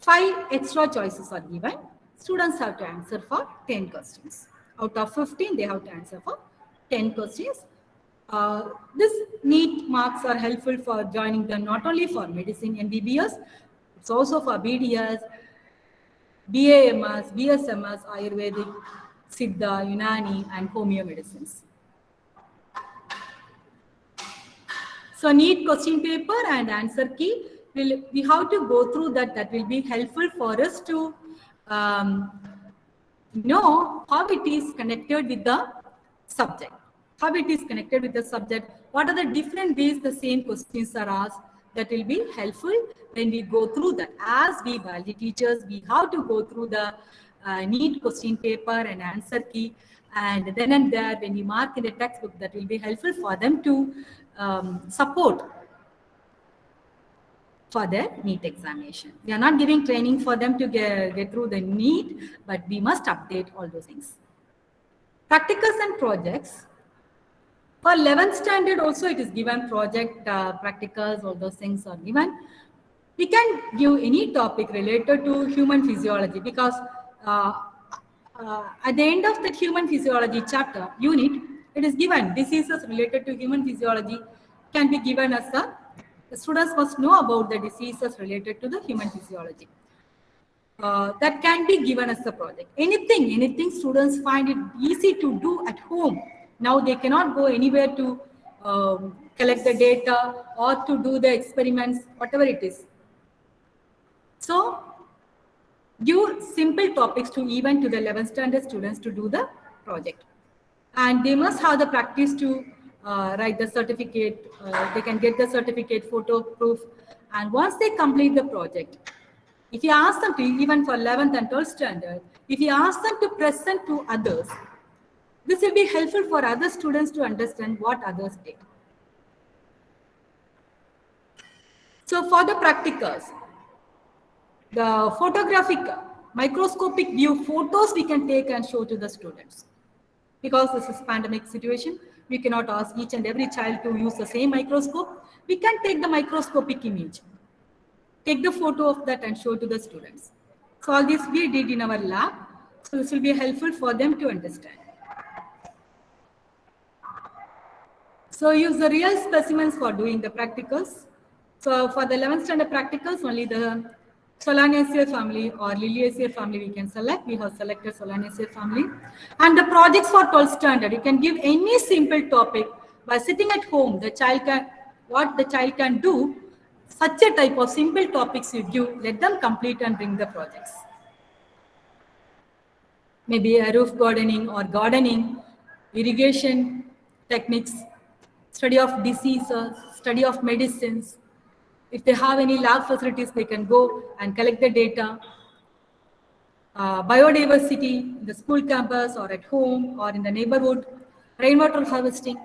5 extra choices are given. Students have to answer for 10 questions. Out of 15, they have to answer for 10 questions. This NEET marks are helpful for joining them not only for medicine MBBS, it's also for BDS, BAMS, BSMS, Ayurvedic, Siddha, Unani, and Homeo medicines. So NEET question paper and answer key, we have to go through that. That will be helpful for us to know how it is connected with the subject. How it is connected with the subject. What are the different ways the same questions are asked? That will be helpful when we go through that. As we biology teachers, we have to go through the NEET question paper and answer key. And then and there, when you mark in the textbook, that will be helpful for them to support for their NEET examination. We are not giving training for them to get through the NEET, but we must update all those things. Practicals and projects. For 11th standard also it is given project, practicals, all those things are given. We can give any topic related to human physiology because at the end of the human physiology chapter, unit, it is given diseases related to human physiology can be given as the students must know about the diseases related to the human physiology. That can be given as a project. Anything students find it easy to do at home. Now they cannot go anywhere to collect the data or to do the experiments, whatever it is. So give simple topics to even to the 11th standard students to do the project. And they must have the practice to write the certificate. They can get the certificate, photo proof. And once they complete the project, if you ask them to, even for 11th and 12th standard, if you ask them to present to others, this will be helpful for other students to understand what others did. So for the practicals, the photographic microscopic view photos we can take and show to the students. Because this is pandemic situation, we cannot ask each and every child to use the same microscope. We can take the microscopic image, take the photo of that and show to the students. So all this we did in our lab. So this will be helpful for them to understand. So use the real specimens for doing the practicals. So for the 11th standard practicals, only the Solanaceae family or Liliaceae family we can select. We have selected Solanaceae family. And the projects for 12th standard, you can give any simple topic by sitting at home. The child can, what the child can do, such a type of simple topics you give, let them complete and bring the projects. Maybe a roof gardening or gardening, irrigation techniques, study of diseases, study of medicines. If they have any lab facilities, they can go and collect the data. Biodiversity, in the school campus or at home or in the neighborhood, rainwater harvesting.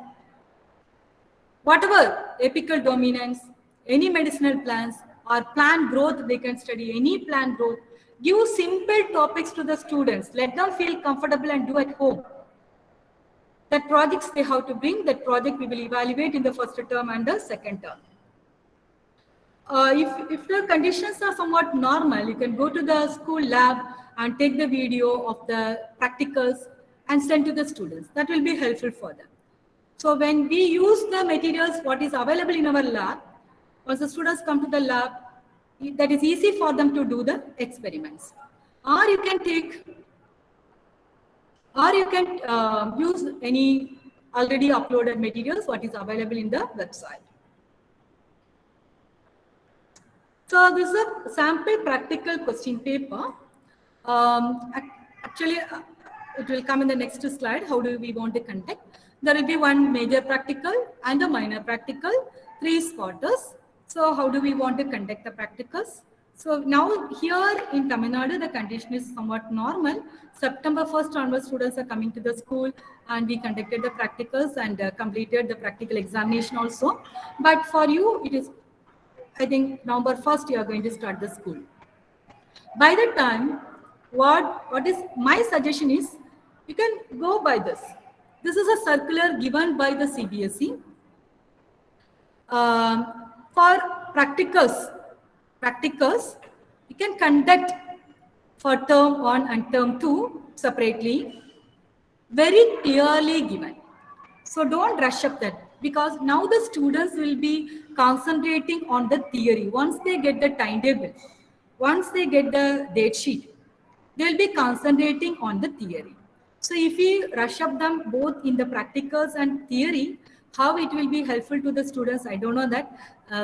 Whatever, apical dominance, any medicinal plants or plant growth, they can study any plant growth. Give simple topics to the students. Let them feel comfortable and do at home. That projects they have to bring, that project we will evaluate in the first term and the second term. If the conditions are somewhat normal, you can go to the school lab and take the video of the practicals and send to the students. That will be helpful for them. So when we use the materials, what is available in our lab, once the students come to the lab, that is easy for them to do the experiments. or you can take, or you can use any already uploaded materials what is available in the website. So this is a sample practical question paper. Actually, it will come in the next slide. How do we want to conduct? There will be one major practical and a minor practical, 3 spotters. So how do we want to conduct the practicals? So now here in Tamil Nadu, the condition is somewhat normal. September 1st onwards, students are coming to the school and we conducted the practicals and completed the practical examination also. But for you, it is, I think, November 1st, you are going to start the school. By the time, what is my suggestion is, you can go by this. This is a circular given by the CBSE. For practicals, you can conduct for term 1 and term 2 separately, very clearly given. So don't rush up that, because now the students will be concentrating on the theory. Once they get the timetable, once they get the date sheet, they'll be concentrating on the theory. So if we rush up them both in the practicals and theory, how it will be helpful to the students, I don't know that.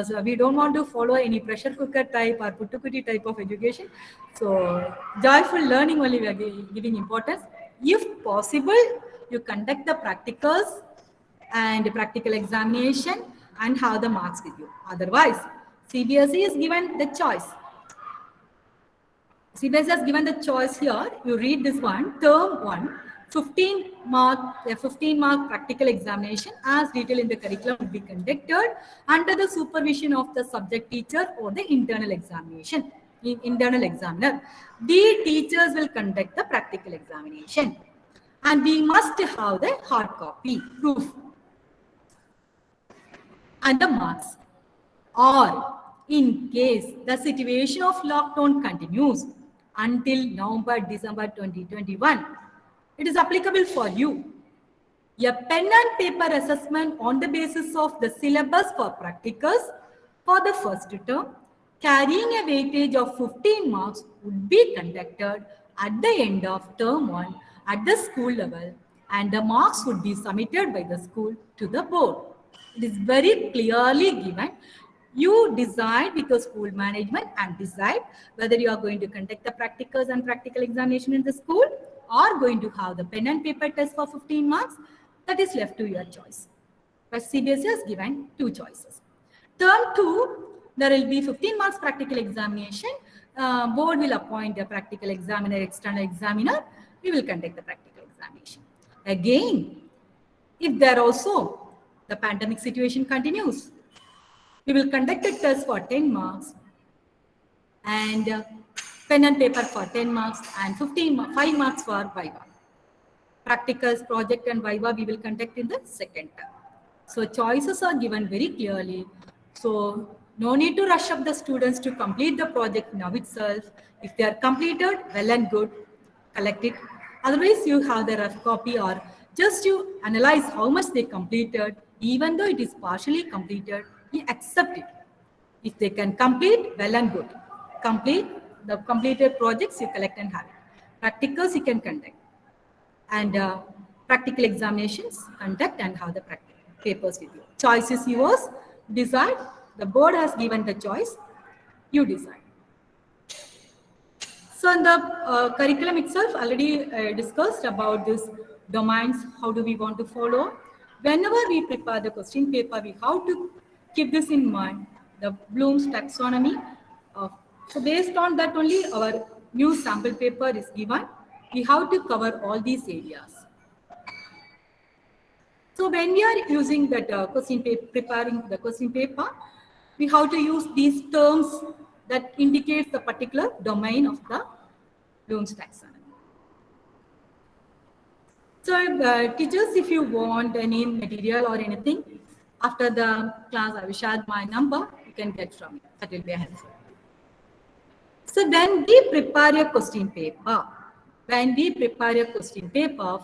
So we don't want to follow any pressure cooker type or puttukutti type of education. So joyful learning only we are giving importance. If possible, you conduct the practicals and practical examination and have the marks with you. Otherwise, CBSE is given the choice. CBSE has given the choice here. You read this one, term 1, 15 mark practical examination as detailed in the curriculum will be conducted under the supervision of the subject teacher or the internal examination. Internal examiner. The teachers will conduct the practical examination. And we must have the hard copy, proof. And the marks. Or in case the situation of lockdown continues until November, December 2021, it is applicable for you. A pen and paper assessment on the basis of the syllabus for practicals for the first term, carrying a weightage of 15 marks, would be conducted at the end of term 1 at the school level, and the marks would be submitted by the school to the board. It is very clearly given. You decide with your school management and decide whether you are going to conduct the practicals and practical examination in the school or going to have the pen and paper test for 15 marks. That is left to your choice. But CBSE has given 2 choices. Term 2, there will be 15 marks practical examination. Board will appoint a practical examiner, external examiner. We will conduct the practical examination. Again, if there also the pandemic situation continues, we will conduct a test for 10 marks and pen and paper for 10 marks and 5 marks for Viva. Practicals, project and Viva we will conduct in the second term. So choices are given very clearly. So no need to rush up the students to complete the project now itself. If they are completed, well and good, collect it. Otherwise, you have the rough copy or just you analyze how much they completed. Even though it is partially completed, you accept it. If they can complete, well and good. Complete the completed projects, you collect and have it. Practicals you can conduct. And practical examinations, conduct and have the practical papers with you. Choice is yours. Decide. The board has given the choice. You decide. So in the curriculum itself, already discussed about this domains. How do we want to follow? Whenever we prepare the question paper, we have to keep this in mind. The Bloom's taxonomy. So based on that only our new sample paper is given. We have to cover all these areas. So when we are using that question paper, preparing the question paper, we have to use these terms that indicates the particular domain of the Bloom's taxonomy. So teachers, if you want any material or anything, after the class I will share my number, you can get from me. That will be helpful. So when we prepare a question paper,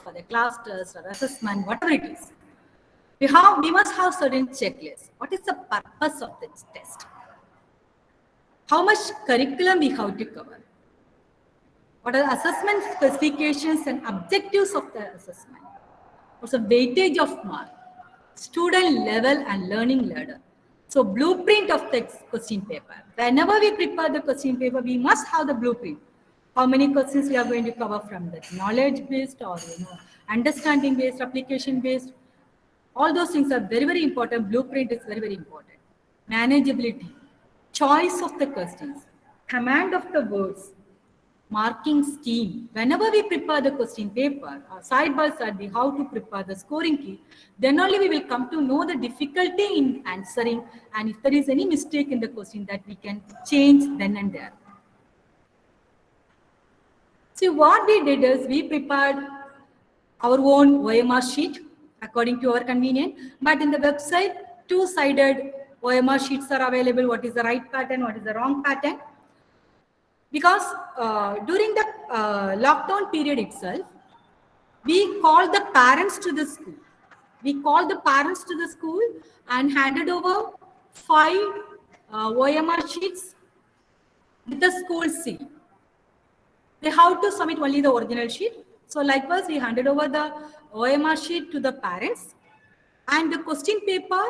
for the class test or assessment, whatever it is, we must have certain checklists. What is the purpose of this test? How much curriculum we have to cover? What are the assessment specifications and objectives of the assessment? What's the weightage of mark? Student level and learning ladder. So blueprint of the question paper. Whenever we prepare the question paper, we must have the blueprint. How many questions we are going to cover from that? Knowledge based or understanding based, application based. All those things are very, very important. Blueprint is very, very important. Manageability, choice of the questions, command of the words, marking scheme. Whenever we prepare the question paper, side by side, we how to prepare the scoring key, then only we will come to know the difficulty in answering, and if there is any mistake in the question, that we can change then and there. See, what we did is we prepared our own OMR sheet according to our convenience, but in the website, two-sided OMR sheets are available. What is the right pattern, what is the wrong pattern? Because during the lockdown period itself, we called the parents to the school. We called the parents to the school and handed over 5 OMR sheets with the school seal. They have to submit only the original sheet. So likewise, we handed over the OMR sheet to the parents, and the question paper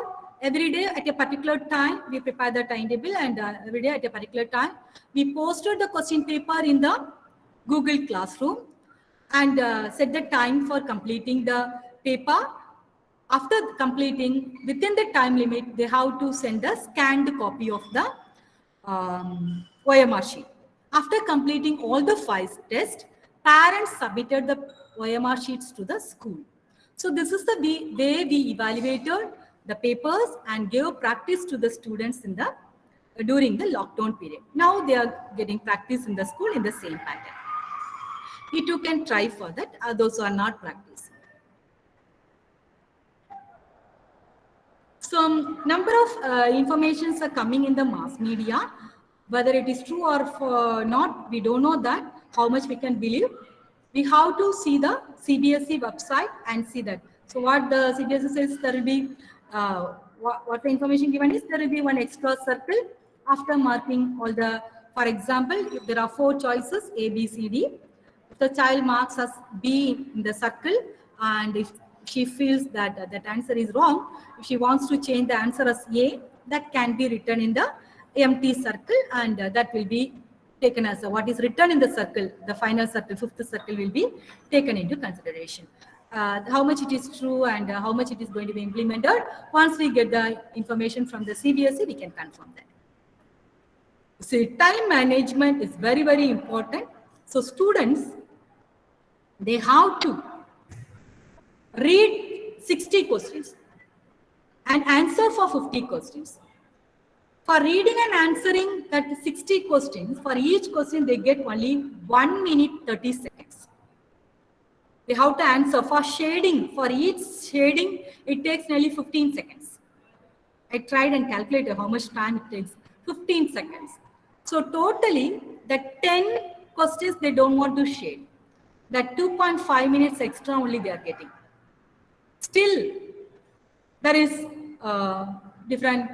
every day at a particular time, we prepare the timetable, and every day at a particular time, we posted the question paper in the Google Classroom and set the time for completing the paper. After completing, within the time limit, they have to send a scanned copy of the OMR sheet. After completing all the 5 tests, parents submitted the OMR sheets to the school. So this is the way we evaluated the papers and gave practice to the students in the during the lockdown period. Now they are getting practice in the school in the same pattern. You too can try for that, those who are not practicing. Some number of informations are coming in the mass media. Whether it is true or not, we don't know that, how much we can believe. We have to see the CBSE website and see that. So what the CBSE says, there will be, what the information given is, there will be one extra circle after marking all the, for example, if there are 4 choices, A, B, C, D, if the child marks as B in the circle, and if she feels that that answer is wrong, if she wants to change the answer as A, that can be written in the empty circle, and that will be taken as what is written in the circle, the final circle, 5th circle will be taken into consideration. How much it is true and how much it is going to be implemented, once we get the information from the CBSE, we can confirm that. See, time management is very, very important. So students, they have to read 60 questions and answer for 50 questions. For reading and answering that 60 questions, for each question they get only 1 minute 30 seconds. They have to answer. For shading, for each shading, it takes nearly 15 seconds. I tried and calculated how much time it takes, 15 seconds. So totally, the 10 questions they don't want to shade. That 2.5 minutes extra only they are getting. Still, there is different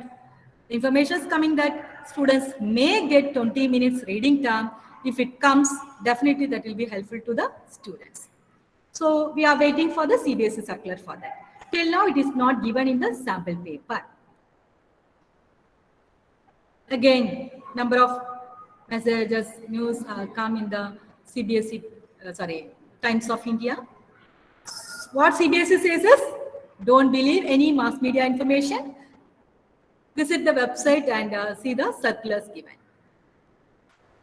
information coming that students may get 20 minutes reading time. If it comes, definitely that will be helpful to the students. So we are waiting for the CBSE circular for that. Till now, it is not given in the sample paper. Again, number of messages, news come in the CBSE, Times of India. What CBSE says is, don't believe any mass media information. Visit the website and see the circulars given.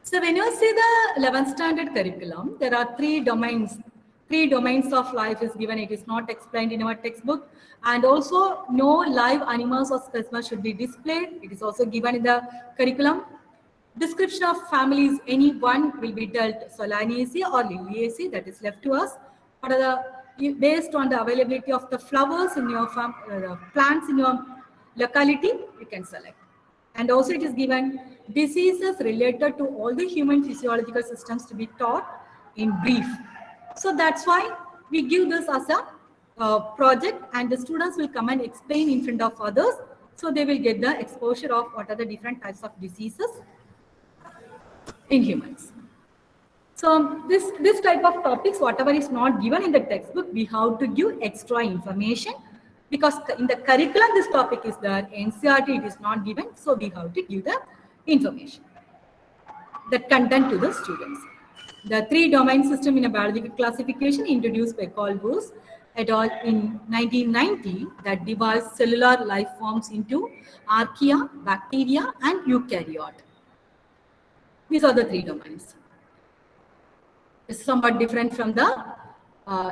So when you see the 11th standard curriculum, there are 3 domains. 3 domains of life is given. It is not explained in our textbook. And also no live animals or specimens should be displayed. It is also given in the curriculum. Description of families, any one will be dealt Solanaceae or Liliaceae, that is left to us. What are the, based on the availability of the flowers in your farm, plants in your locality, you can select. And also it is given diseases related to all the human physiological systems to be taught in brief. So that's why we give this as a project, and the students will come and explain in front of others. So they will get the exposure of what are the different types of diseases in humans. So this type of topics, whatever is not given in the textbook, we have to give extra information, because in the curriculum this topic is there, NCERT it is not given, so we have to give the information, the content to the students. The 3-domain system in a biological classification introduced by Carl Woese et al. In 1990 that divides cellular life forms into archaea, bacteria, and eukaryote. These are the 3 domains. It's somewhat different from the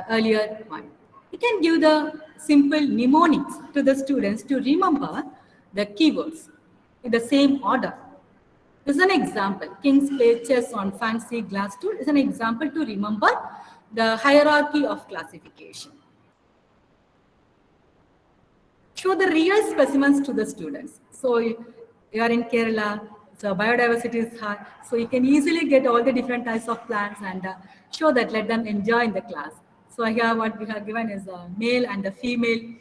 earlier one. We can give the simple mnemonics to the students to remember the keywords in the same order. This is an example. Kings play chess on fancy glass stool is an example to remember the hierarchy of classification. Show the real specimens to the students. So you are in Kerala, so biodiversity is high, so you can easily get all the different types of plants and show that, let them enjoy in the class. So here what we have given is a male and a female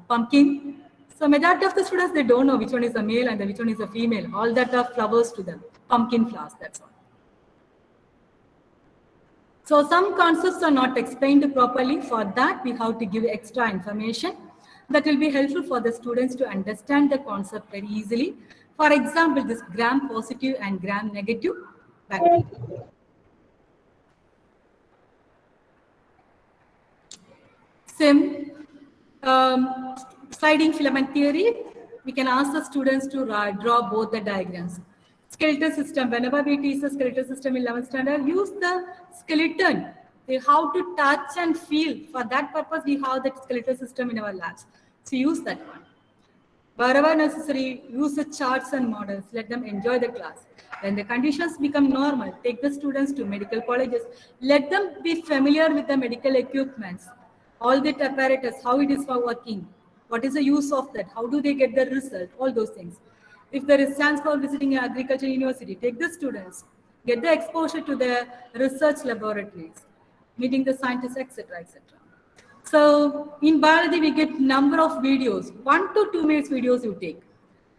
pumpkin. So majority of the students, they don't know which one is a male and which one is a female. All that are flowers to them, pumpkin flowers, that's all. So some concepts are not explained properly. For that, we have to give extra information that will be helpful for the students to understand the concept very easily. For example, this gram-positive and gram-negative bacteria. Sliding filament theory, we can ask the students to draw both the diagrams. Skeletal system, whenever we teach the skeletal system in 11th standard, use the skeleton. How to touch and feel. For that purpose, we have that skeletal system in our labs. So use that one. Wherever necessary, use the charts and models. Let them enjoy the class. When the conditions become normal, take the students to medical colleges. Let them be familiar with the medical equipments. All the apparatus, how it is for working. What is the use of that? How do they get the result? All those things. If there is chance for visiting an agriculture university, take the students. Get the exposure to the research laboratories, meeting the scientists, etc., etc. So in biology, we get number of videos, 1 to 2 minutes videos you take.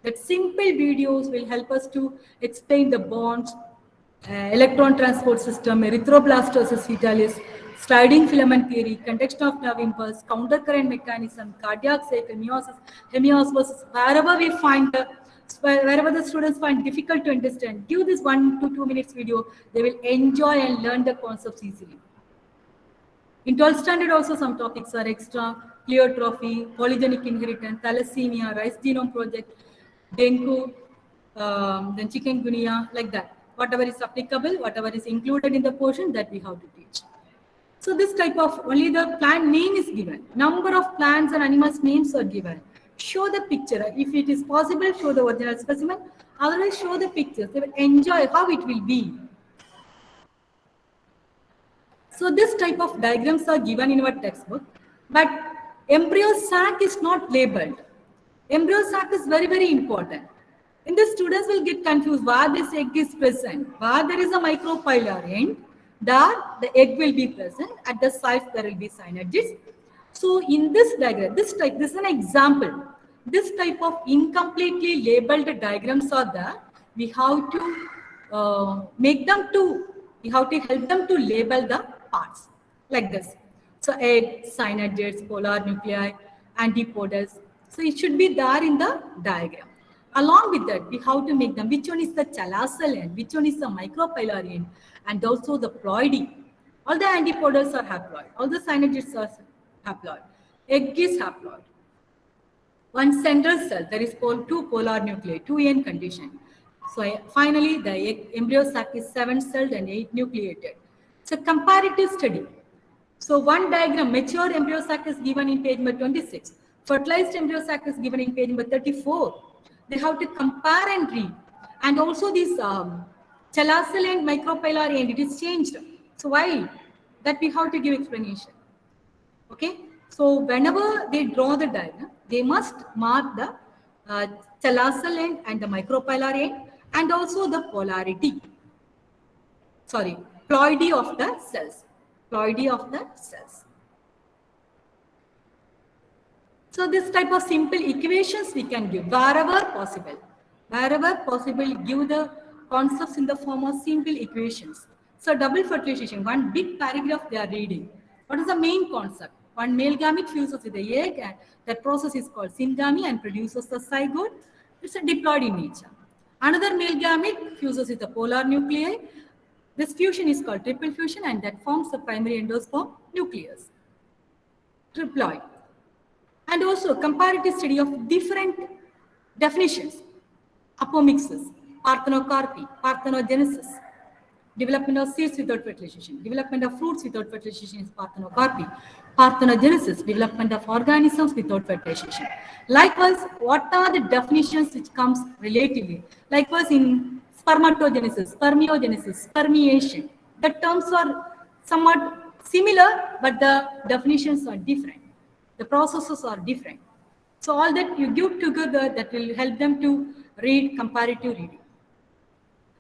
That simple videos will help us to explain the bonds, electron transport system, erythroblastosis fetalis, sliding filament theory, conduction of nerve impulse, countercurrent mechanism, cardiac cycle, meiosis, hemiosmosis. Wherever the students find difficult to understand, give this 1 to 2 minutes video. They will enjoy and learn the concepts easily. In 12th standard also some topics are extra: pleiotrophy, polygenic inheritance, thalassemia, rice genome project, dengue, then chikungunya, like that. Whatever is applicable, whatever is included in the portion, that we have to teach. So this type of, only the plant name is given. Number of plants and animals names are given. Show the picture. If it is possible, show the original specimen. Otherwise, show the pictures. They will enjoy how it will be. So this type of diagrams are given in our textbook, but embryo sac is not labeled. Embryo sac is very, very important. And the students will get confused where this egg is present. Where there is a micropylar end, there the egg will be present. At the sides there will be synergies. So in this diagram, this is an example. This type of incompletely labeled diagrams are there. We have to we have to help them to label the parts like this. So egg, synergids, polar nuclei, antipodals. So it should be there in the diagram. Along with that, we have to make them, which one is the chalazel end, which one is the micropylar end, and also the ploidy. All the antipodals are haploid. All the synergids are haploid. Egg is haploid. One central cell, there is 2 polar nuclei, 2n condition. So finally, the embryo sac is 7-celled and 8 nucleated. It's a comparative study. So one diagram, mature embryo sac is given in page number 26. Fertilized embryo sac is given in page number 34. They have to compare and read. And also this chalazel and micropylar end, it is changed. So why? That we have to give explanation. Okay. So whenever they draw the diagram, they must mark the chalazel end and the micropylar end, and also the polarity. Ploidy of the cells. Ploidy of the cells. So this type of simple equations we can give wherever possible. Wherever possible, give the concepts in the form of simple equations. So double fertilization, one big paragraph they are reading. What is the main concept? One male gamete fuses with the egg, and that process is called syngamy and produces the zygote. It's a diploid in nature. Another male gamete fuses with the polar nuclei. This fusion is called triple fusion, and that forms the primary endosperm nucleus. Triploid. And also comparative study of different definitions. Apomixis, parthenocarpy, parthenogenesis, development of seeds without fertilization, development of fruits without fertilization is parthenocarpy, parthenogenesis, development of organisms without fertilization. Likewise, what are the definitions which comes relatively? Likewise, in spermatogenesis, spermiogenesis, spermiation, the terms are somewhat similar, but the definitions are different. The processes are different. So all that you give together, that will help them to read comparative reading.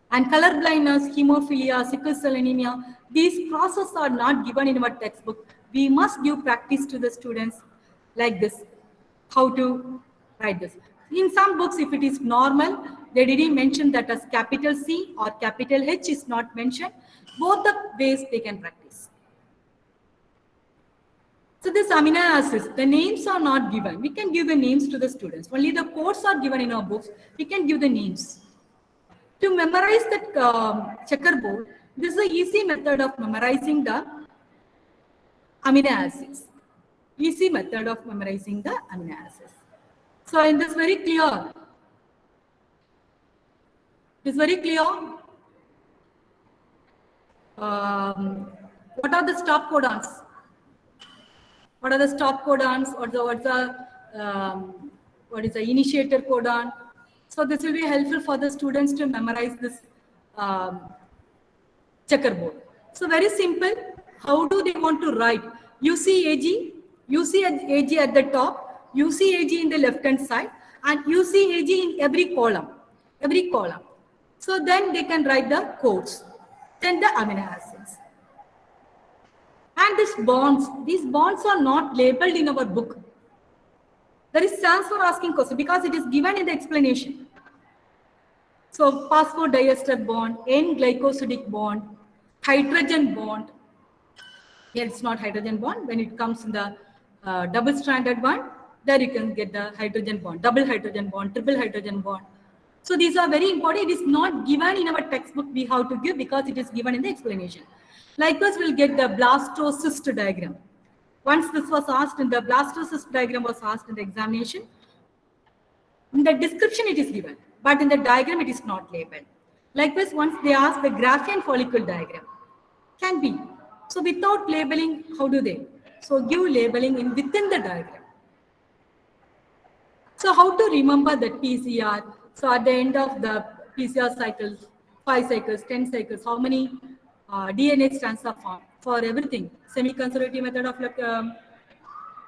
And color blindness, hemophilia, sickle cell anemia, these processes are not given in our textbook. We must give practice to the students like this, how to write this. In some books, if it is normal, they didn't mention that as capital C or capital H is not mentioned. Both the ways they can practice. So this amino acids, the names are not given. We can give the names to the students. Only the codes are given in our books. We can give the names. To memorize that checkerboard, this is an easy method of memorizing the amino acids. Easy method of memorizing the amino acids. So in this very clear. It's very clear. What are the stop codons? What are the stop codons? What is the initiator codon? So this will be helpful for the students to memorize this checkerboard. So very simple. How do they want to write? UCAG, UCAG at the top, UCAG in the left hand side, and UCAG in every column. Every column. So then they can write the codes. Then the amino acids. And these bonds are not labeled in our book. There is chance for asking question because it is given in the explanation. So phosphodiester bond, N-glycosidic bond, hydrogen bond. Here it's not hydrogen bond. When it comes in the double-stranded one, there you can get the hydrogen bond, double hydrogen bond, triple hydrogen bond. So these are very important. It is not given in our textbook we have to give because it is given in the explanation. Likewise, we'll get the blastocyst diagram. Once this was asked in the blastocyst diagram was asked in the examination, in the description it is given, but in the diagram it is not labeled. Likewise, once they ask the Graafian follicle diagram, can be. So without labeling, how do they? So give labeling within the diagram. So how to remember that PCR? So at the end of the PCR cycles, 5 cycles, 10 cycles, how many DNA strands are formed for everything? Semi-conservative method of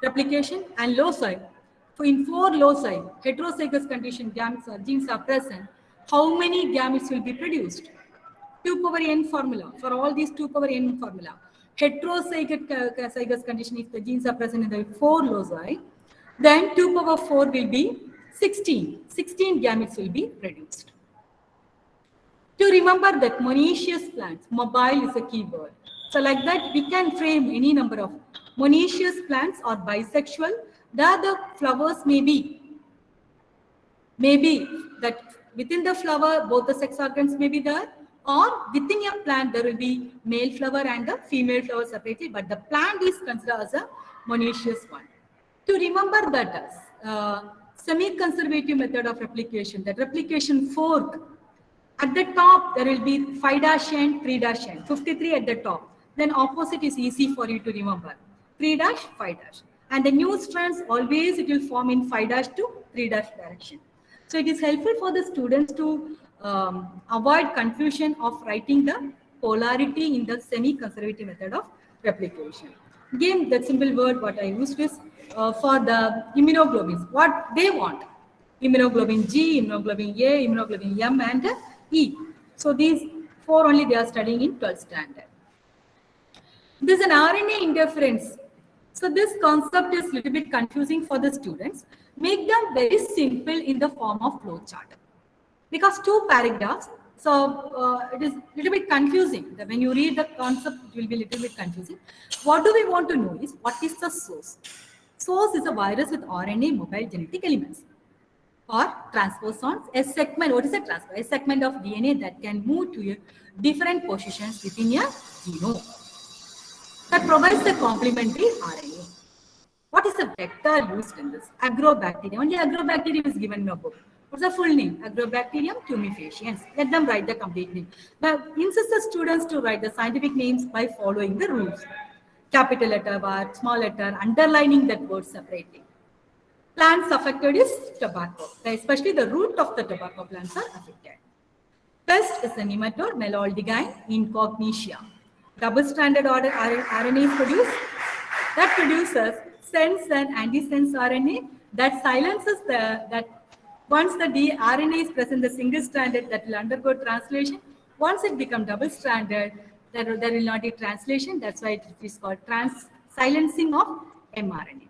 replication and loci. So in 4 loci, heterozygous condition gametes or genes are present. How many gametes will be produced? 2 power n formula. For all these 2 power n formula. Heterozygous condition, if the genes are present in the 4 loci, then 2 power 4 will be 16. 16 gametes will be produced. To remember that monoecious plants, mobile is a keyword. So like that, we can frame any number of monoecious plants or bisexual. There the flowers may be that within the flower, both the sex organs may be there, or within a plant, there will be male flower and a female flower separately, but the plant is considered as a monoecious one. To remember that as semi-conservative method of replication, that replication fork, at the top, there will be 5' and 3' 53 at the top. Then opposite is easy for you to remember. 3', 5'. And the new strands, always it will form in 5' to 3' direction. So it is helpful for the students to avoid confusion of writing the polarity in the semi-conservative method of replication. Again, that simple word what I used is for the immunoglobulins, what they want. Immunoglobulin G, immunoglobulin A, immunoglobulin M and E. So these 4 only they are studying in 12th standard. This is an RNA interference. So this concept is a little bit confusing for the students. Make them very simple in the form of flowchart. Because 2 paragraphs, So it is a little bit confusing. That when you read the concept, it will be a little bit confusing. What do we want to know is what is the source? Source is a virus with RNA mobile genetic elements or transposons. A segment, what is a transposon? A segment of DNA that can move to different positions within a genome that provides the complementary RNA. What is the vector used in this? Agrobacterium. Only agrobacterium is given in a book. What's the full name? Agrobacterium tumefaciens. Let them write the complete name. But insist the students to write the scientific names by following the rules. Capital letter, word, small letter, underlining that word separately. Plants affected is tobacco. Especially the root of the tobacco plants are affected. Pest is a nematode, Melaldehyde incognitia. Double-stranded RNA is produced. That produces sense and antisense RNA that silences that once the RNA is present, the single-stranded that will undergo translation. Once it becomes double-stranded, there will not be translation. That's why it is called silencing of mRNA.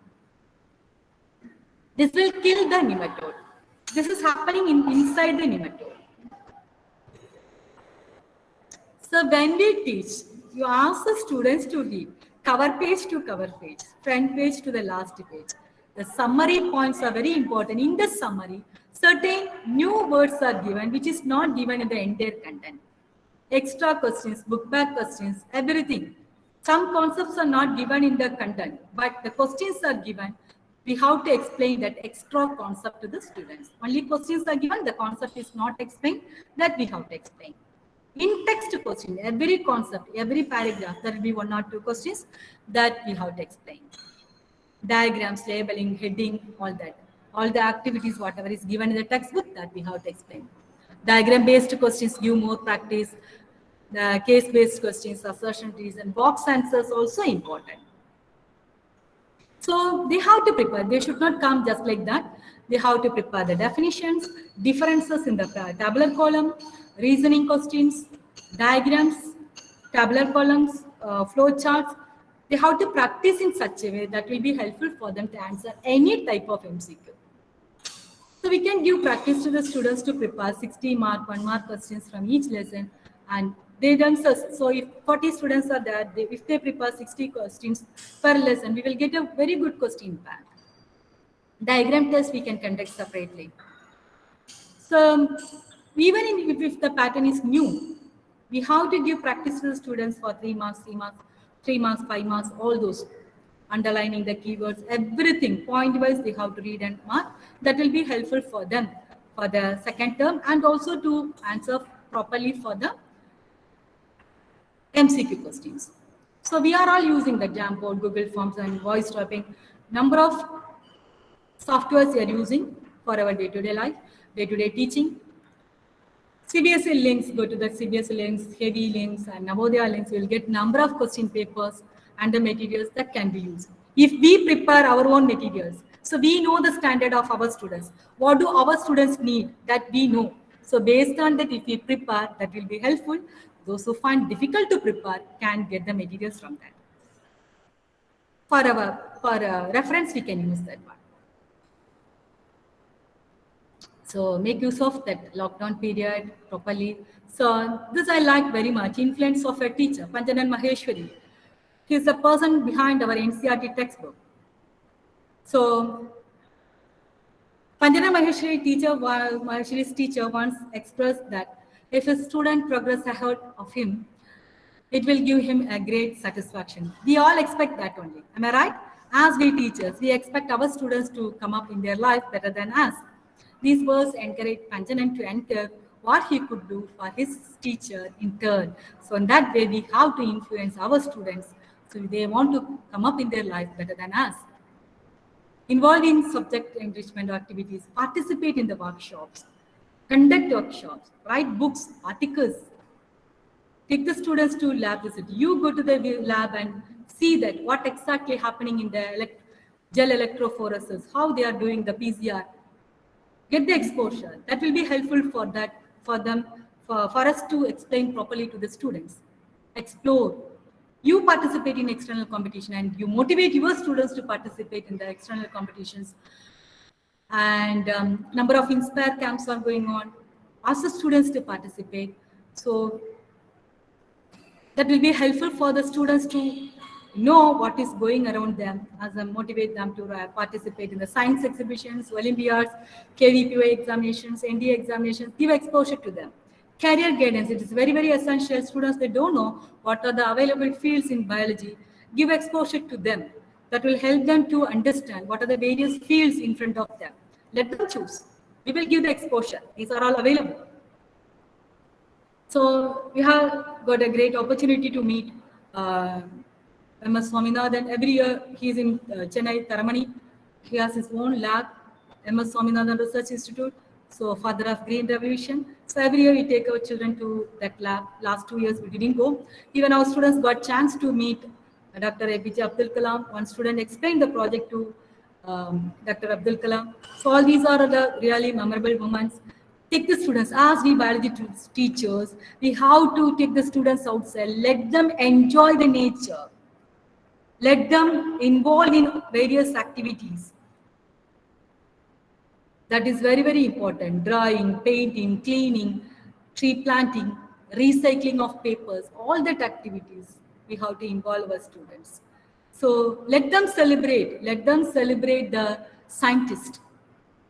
This will kill the nematode. This is happening inside the nematode. So when we teach, you ask the students to read cover page to cover page, front page to the last page. The summary points are very important. In the summary, certain new words are given which is not given in the entire content. Extra questions, book back questions, everything. Some concepts are not given in the content, but the questions are given. We have to explain that extra concept to the students. Only questions are given, the concept is not explained, that we have to explain. In text question, every concept, every paragraph, there will be 1 or 2 questions that we have to explain. Diagrams, labeling, heading, all that. All the activities, whatever is given in the textbook, that we have to explain. Diagram-based questions give more practice. The case-based questions, assertion, reason, box answers also important. So they have to prepare. They should not come just like that. They have to prepare the definitions, differences in the tabular column, reasoning questions, diagrams, tabular columns, flow charts. They have to practice in such a way that will be helpful for them to answer any type of MCQ. So we can give practice to the students to prepare 60 mark, 1 mark questions from each lesson, and they themselves. So if 40 students are there, if they prepare 60 questions per lesson, we will get a very good question bank. Diagram test we can conduct separately. So even if the pattern is new, we have to give practice to the students for 3 marks, 3 marks, 3 marks, 5 marks, all those. Underlining the keywords, everything, point-wise they have to read and mark. That will be helpful for them for the second term and also to answer properly for the MCQ questions. So we are all using the Jamboard, Google Forms and voice typing. Number of softwares we are using for our day-to-day life, day-to-day teaching. CBSE links, go to the CBSE links, heavy links and Navodaya links. You will get number of question papers and the materials that can be used. If we prepare our own materials, so we know the standard of our students. What do our students need that we know? So based on that, if we prepare, that will be helpful. Those who find difficult to prepare can get the materials from that. For reference, we can use that one. So make use of that lockdown period properly. So this I like very much. Influence of a teacher, Panjanan Maheshwari. He is the person behind our NCERT textbook. So Panjanan Maheshwari's teacher once expressed that if a student progresses ahead of him, it will give him a great satisfaction. We all expect that only. Am I right? As we teachers, we expect our students to come up in their life better than us. These words encourage Panjanan to enter what he could do for his teacher in turn. So in that way, we have to influence our students so they want to come up in their life better than us. Involved in subject enrichment activities, participate in the workshops, conduct workshops, write books, articles. Take the students to lab visit. You go to the lab and see that what exactly happening in the gel electrophoresis, how they are doing the PCR. Get the exposure. That will be helpful for us to explain properly to the students. Explore. You participate in external competition and you motivate your students to participate in the external competitions. And number of Inspire camps are going on. Ask the students to participate. So that will be helpful for the students to know what is going around them, as I motivate them to participate in the science exhibitions, Olympiads, KVPY examinations, NDA examinations, give exposure to them. Career guidance, it is very, very essential. Students, they don't know what are the available fields in biology. Give exposure to them. That will help them to understand what are the various fields in front of them. Let them choose. We will give the exposure. These are all available. So we have got a great opportunity to meet MS Swaminathan. Every year he is in Chennai, Taramani. He has his own lab, MS Swaminathan Research Institute. So father of green revolution. So every year we take our children to that lab. Last 2 years we didn't go. Even our students got chance to meet Dr. APJ Abdul Kalam. One student explained the project to Dr. Abdul Kalam. So all these are the really memorable moments. Take the students, as we biology teachers, we have to take the students outside, let them enjoy the nature, let them involve in various activities. That is very, very important. Drawing, painting, cleaning, tree planting, recycling of papers, all that activities we have to involve our students. So let them celebrate the scientist.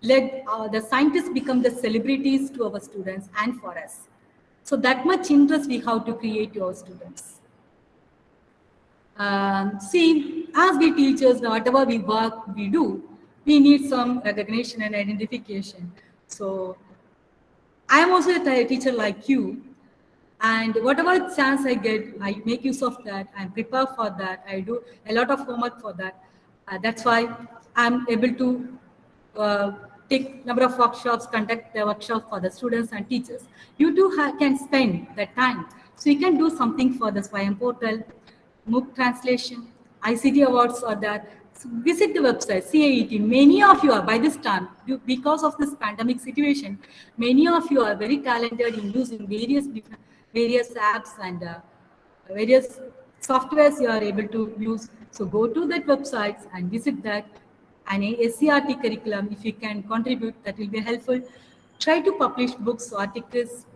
Let the scientists become the celebrities to our students and for us. So that much interest we have to create to our students. See, as we teachers, whatever we work, we do, we need some recognition and identification. So I am also a teacher like you, and whatever chance I get, I make use of that. I prepare for that. I do a lot of homework for that. That's why I'm able to take number of workshops, conduct the workshop for the students and teachers. You too can spend that time. So you can do something for the Swayam portal, MOOC translation, ICT awards or that. So visit the website, CAET. Many of you are, by this time, because of this pandemic situation, many of you are very talented in using various apps and various softwares you are able to use. So go to that websites and visit that. And a SCRT curriculum, if you can contribute, that will be helpful. Try to publish books, articles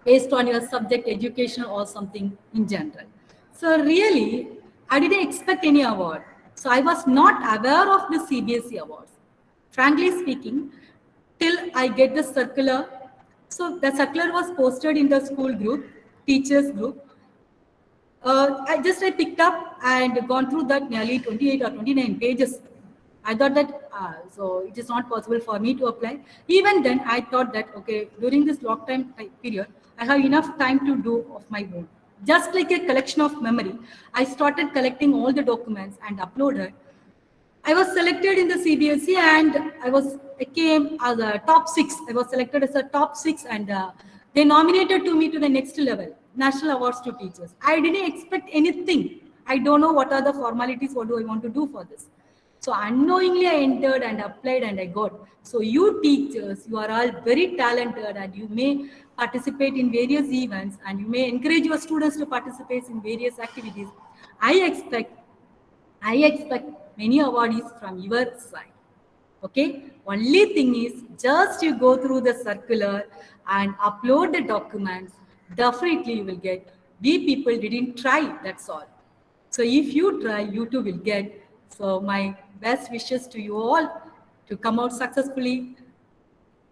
based on your subject, education or something in general. So really, I didn't expect any award. So I was not aware of the CBSE awards. Frankly speaking, till I get the circular. So the circular was posted in the school group, teachers group. I picked up and gone through that nearly 28 or 29 pages. I thought that, so it is not possible for me to apply. Even then, I thought that, okay, during this lockdown period, I have enough time to do of my own. Just like a collection of memory, I started collecting all the documents and uploaded. I was selected in the CBSE and I came as a top 6. I was selected as a top 6 and they nominated to me to the next level, National Awards to Teachers. I didn't expect anything. I don't know what are the formalities, what do I want to do for this. So unknowingly I entered and applied and I got. So you teachers, you are all very talented and you may participate in various events and you may encourage your students to participate in various activities. I expect many awardees from your side. Okay, only thing is just you go through the circular and upload the documents, definitely you will get. We people didn't try, that's all. So if you try, you too will get. So my best wishes to you all to come out successfully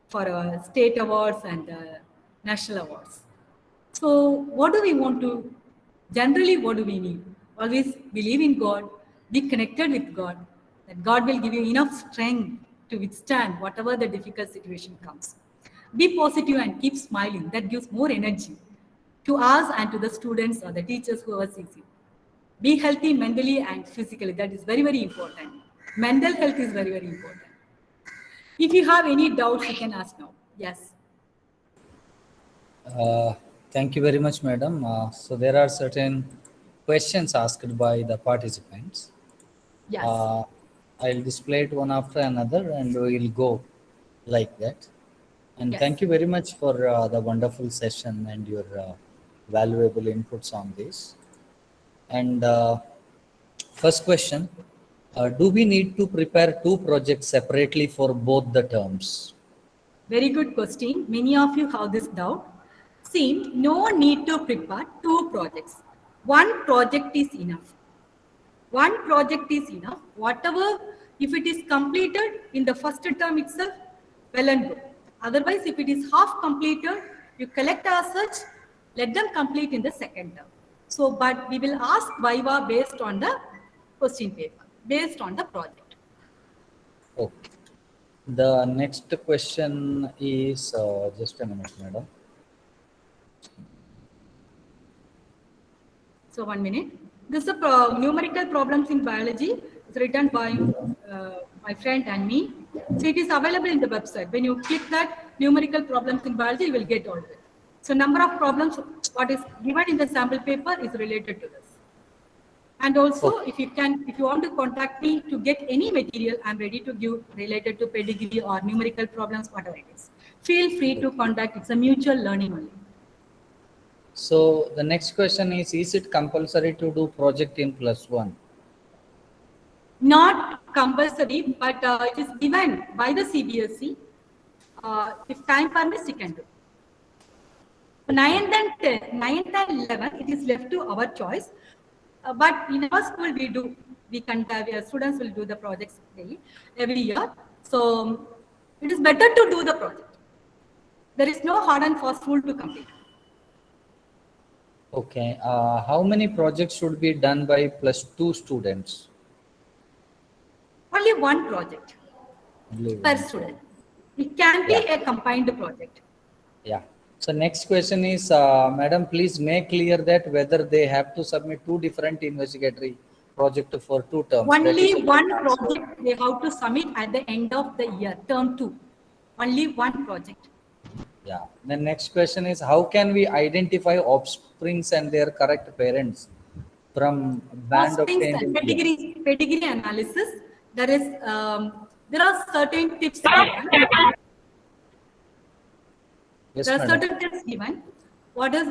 for state awards and national awards. So what do we want to, generally what do we need? Always believe in God, be connected with God, that God will give you enough strength to withstand whatever the difficult situation comes. Be positive and keep smiling, that gives more energy to us and to the students or the teachers whoever sees you. Be healthy mentally and physically, that is very, very important. Mental health is very, very important. If you have any doubts, you can ask now. Yes. Thank you very much, madam. So there are certain questions asked by the participants. Yes. I'll display it one after another and we'll go like that. And Yes. thank you very much for the wonderful session and your valuable inputs on this. And first question, do we need to prepare 2 projects separately for both the terms? Very good question. Many of you have this doubt. See, no need to prepare 2 projects. 1 project is enough. 1 project is enough. Whatever, if it is completed in the first term itself, well and good. Otherwise, if it is half completed, you collect as such, let them complete in the second term. So, but we will ask Viva based on the question paper, based on the project. Okay. The next question is just a minute, madam. So 1 minute. This is numerical problems in biology. It's written by my friend and me. So it is available in the website. When you click that numerical problems in biology, you will get all of it. So number of problems, what is given in the sample paper is related to this. And also, if you want to contact me to get any material, I'm ready to give related to pedigree or numerical problems, whatever it is. Feel free to contact. It's a mutual learning only. So the next question is it compulsory to do project in +1? Not compulsory, but it is given by the CBSE. If time permits, you can do. 9th and 10th, 9th and 11th, it is left to our choice. But in our school, students will do the projects daily, every year. So it is better to do the project. There is no hard and fast rule to complete. Okay. How many projects should be done by +2 students? Only 1 project Only per one. student. It can be a combined project. Yeah. So next question is, madam, please make clear that whether they have to submit 2 different investigatory projects for 2 terms. Only 1 project they have to submit at the end of the year, term 2. Only 1 project. Yeah. The next question is, how can we identify offsprings and their correct parents from band of Offsprings and pedigree analysis. There are certain tips given. Yes, There are madam. certain tips given. What is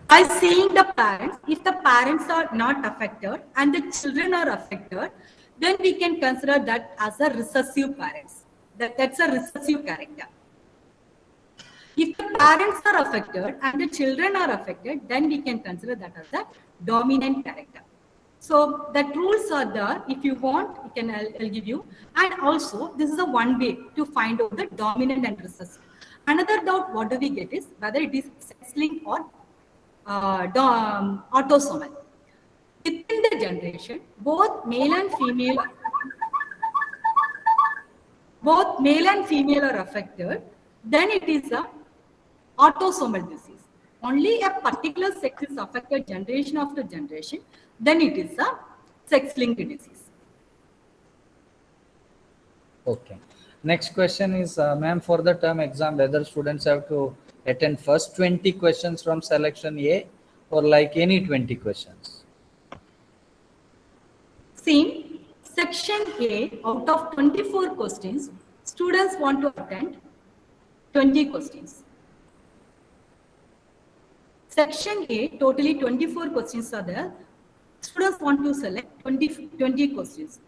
by seeing the parents, if the parents are not affected and the children are affected, then we can consider that as a recessive parents. That's a recessive character. If the parents are affected and the children are affected, then we can consider that as a dominant character. So the rules are there. If you want, I'll give you. And also, this is a one way to find out the dominant and recessive. Another doubt, what do we get is whether it is sex-linked or autosomal. Within the generation, both male and female are affected. Then it is a autosomal disease. Only a particular sex is affected generation after generation. Then it is a sex-linked disease. Okay. Next question is, ma'am, for the term exam, whether students have to attend first 20 questions from selection A or like any 20 questions? See, section A, out of 24 questions, students want to attend 20 questions. Section A, totally 24 questions are there. Students want to select 20 questions.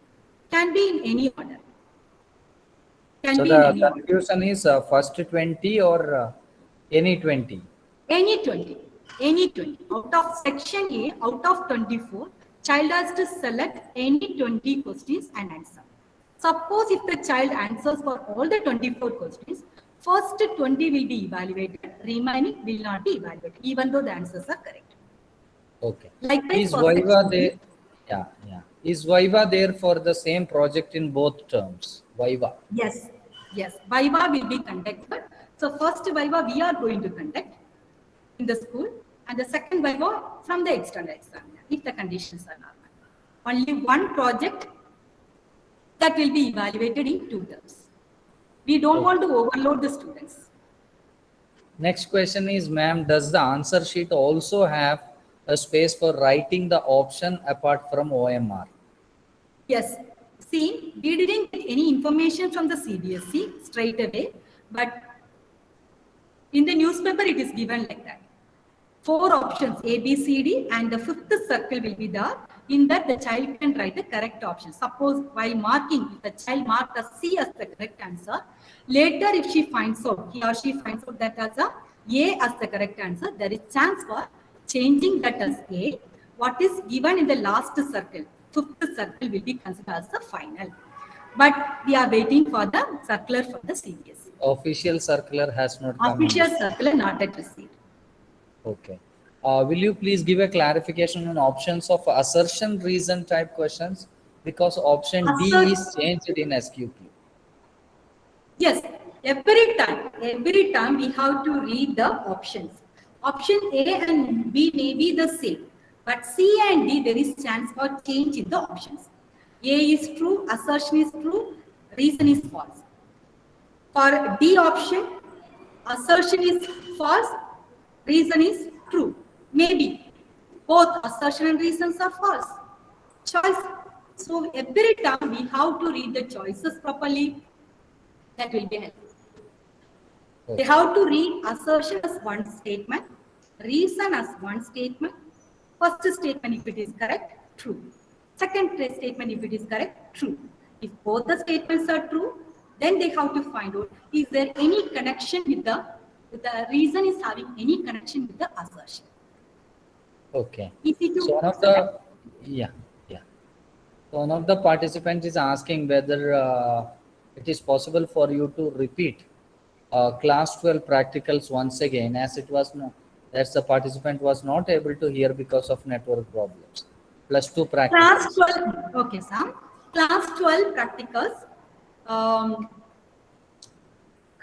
Can be in any order. So the confusion is first 20 or any 20? Any 20. Any 20. Out of section A, out of 24, child has to select any 20 questions and answer. Suppose if the child answers for all the 24 questions, first 20 will be evaluated, remaining will not be evaluated, even though the answers are correct. Okay. Likewise, Is for Viva section there? Yeah. Is Viva there for the same project in both terms? Viva. Yes. Viva will be conducted. So first Viva we are going to conduct in the school, and the second Viva from the external examiner, if the conditions are normal. Only one project that will be evaluated in 2 terms. We don't want to overload the students. Next question is, ma'am, does the answer sheet also have a space for writing the option apart from OMR? Yes. See, we didn't get any information from the CBSE straight away, but in the newspaper it is given like that. 4 options, A, B, C, D, and the 5th circle will be there. In that, the child can write the correct option. Suppose while marking, if the child marked as C as the correct answer, later if she finds out, he or she finds out that as a A as the correct answer, there is chance for changing that as A. What is given in the last circle, fifth circle, will be considered as the final. But we are waiting for the circular for the CBSE. Official circular has not come in. Official circular not yet received. Okay. Will you please give a clarification on options of assertion reason type questions? Because option D is changed in SQQ. Yes, every time we have to read the options. Option A and B may be the same, but C and D there is chance for change in the options. A is true, assertion is true, reason is false. For D option, assertion is false, reason is true. Maybe both assertion and reasons are false. Choice. So every time we have to read the choices properly. That will be helpful. They have to read assertion as one statement, reason as one statement. First statement, if it is correct, true. Second statement, if it is correct, true. If both the statements are true, then they have to find out, is there any connection with the reason is having any connection with the assertion. Okay. Easy to So one of the, yeah. So one of the participants is asking whether it is possible for you to repeat class 12 practicals once again, as it was no, as the participant was not able to hear because of network problems. Plus 2 practicals. Class 12, okay, Sam. Class 12 practicals.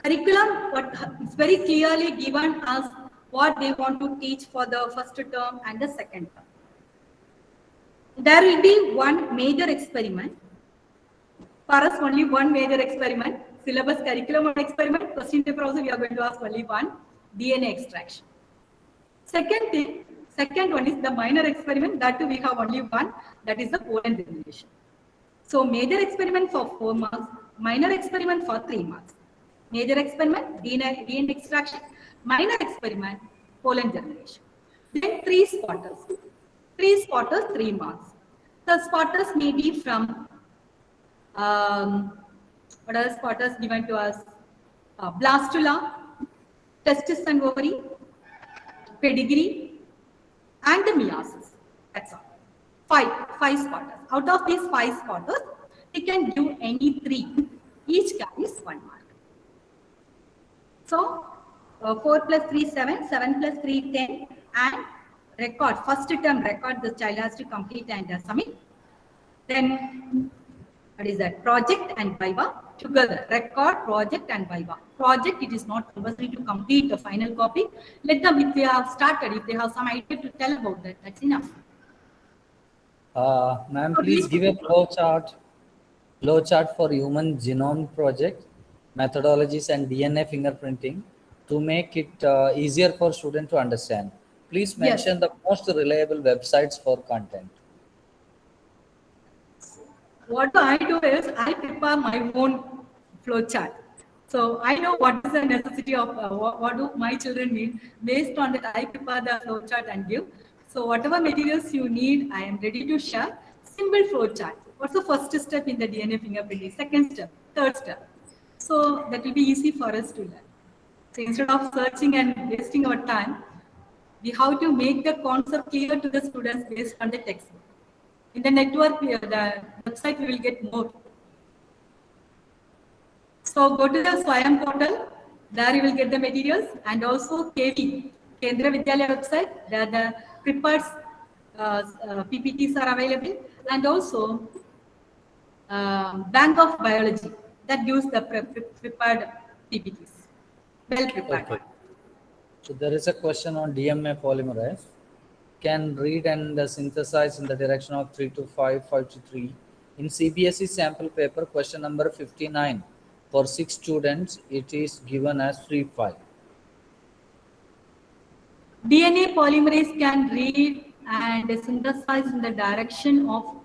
Curriculum, it's very clearly given as what they want to teach for the first term and the second term. There will be one major experiment. For us, only one major experiment. Syllabus, curriculum, one experiment. Question paper also, we are going to ask only one. DNA extraction. Second one is the minor experiment. That too we have only one. That is the pollen generation. So major experiment for 4 marks. Minor experiment for 3 marks. Major experiment, DNA extraction. Minor experiment, pollen generation. Then 3 spotters. 3 spotters, 3 marks. The spotters may be from what are spotters given to us? Blastula, testis and ovary, pedigree, and the meiosis. That's all. Five spotters. Out of these 5 spotters, we can do any 3. Each carries 1 mark. So 4 plus 3, 7, 7 plus 3, 10, and record, first term record the child has to complete and submit. Then what is that? Project and Viva together. Record, project and Viva. Project, it is not compulsory to complete the final copy. Let them, if they have started, if they have some idea to tell about that, that's enough. Ma'am, please give a flow chart for human genome project, methodologies and DNA fingerprinting to make it easier for students to understand. Please mention the most reliable websites for content. What I do is I prepare my own flow chart. So I know what is the necessity of what do my children need. Based on that, I prepare the flow chart and give. So whatever materials you need, I am ready to share. Simple flow chart. What's the first step in the DNA fingerprinting? Second step, third step. So that will be easy for us to learn. So instead of searching and wasting our time, we have to make the concept clear to the students based on the textbook. In the network, the website, we will get more. So go to the Swayam portal. There you will get the materials, and also KV, Kendra Vidyalaya website. There the prepared PPTs are available, and also Bank of Biology that gives the prepared PPTs, well prepared. Okay. So there is a question on DMA polymerase. Can read and synthesize in the direction of 3 to 5, 5 to 3. In CBSE sample paper, question number 59, for 6 students, it is given as 3, 5. DNA polymerase can read and synthesize in the direction of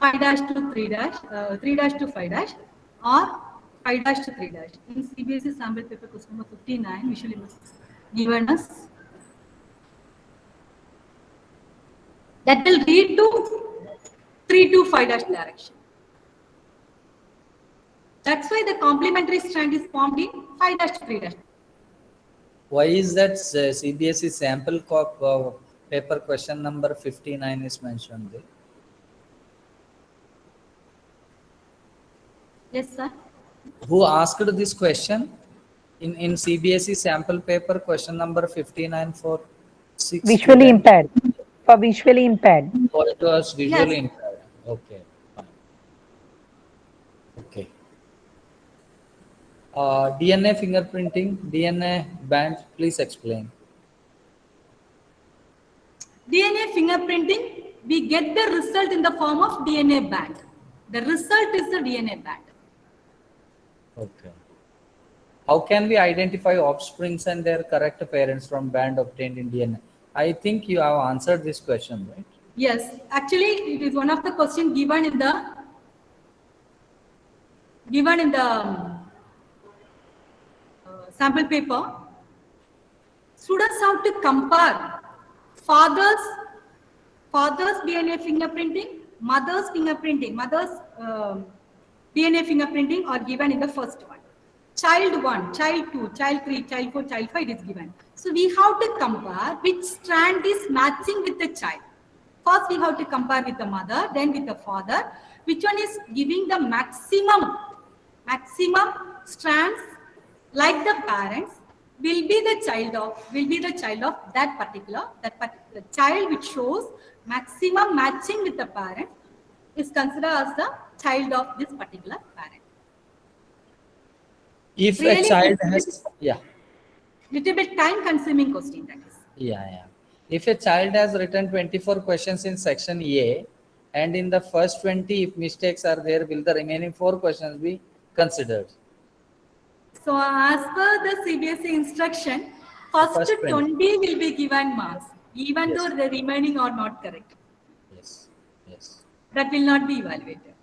5' to 3', 3' to 5', or 5' to 3'. In CBSE sample paper, question number 59, usually given us. That will read to 3 to 5' direction. That's why the complementary strand is formed in 5' to 3'. Why is that CBSE sample paper question number 59 is mentioned there? Yes, sir. Who asked this question? In CBSE sample paper question number 59 for 6 Visually students. impaired. For visually impaired. Oh, it was visually Yes. impaired. Okay. Fine. Okay. DNA fingerprinting, DNA band, please explain. DNA fingerprinting, we get the result in the form of DNA band. The result is the DNA band. Okay. How can we identify offsprings and their correct parents from band obtained in DNA? I think you have answered this question, right? Yes, actually, it is one of the questions given in the sample paper. Students have to compare father's DNA fingerprinting, mother's fingerprinting, mother's DNA fingerprinting are given in the first one. Child 1, child 2, child 3, child 4, child 5 is given. So we have to compare which strand is matching with the child. First we have to compare with the mother, then with the father. Which one is giving the maximum strands like the parents will be the child of that particular child which shows maximum matching with the parent is considered as the child of this particular parent. If a Really, child it's has, yeah, little bit time consuming question that is. yeah. If a child has written 24 questions in section A, and in the first 20, if mistakes are there, will the remaining 4 questions be considered? So as per the CBSE instruction, first First 20. 20 will be given marks, even Yes. though the remaining are not correct. Yes, yes. That will not be evaluated.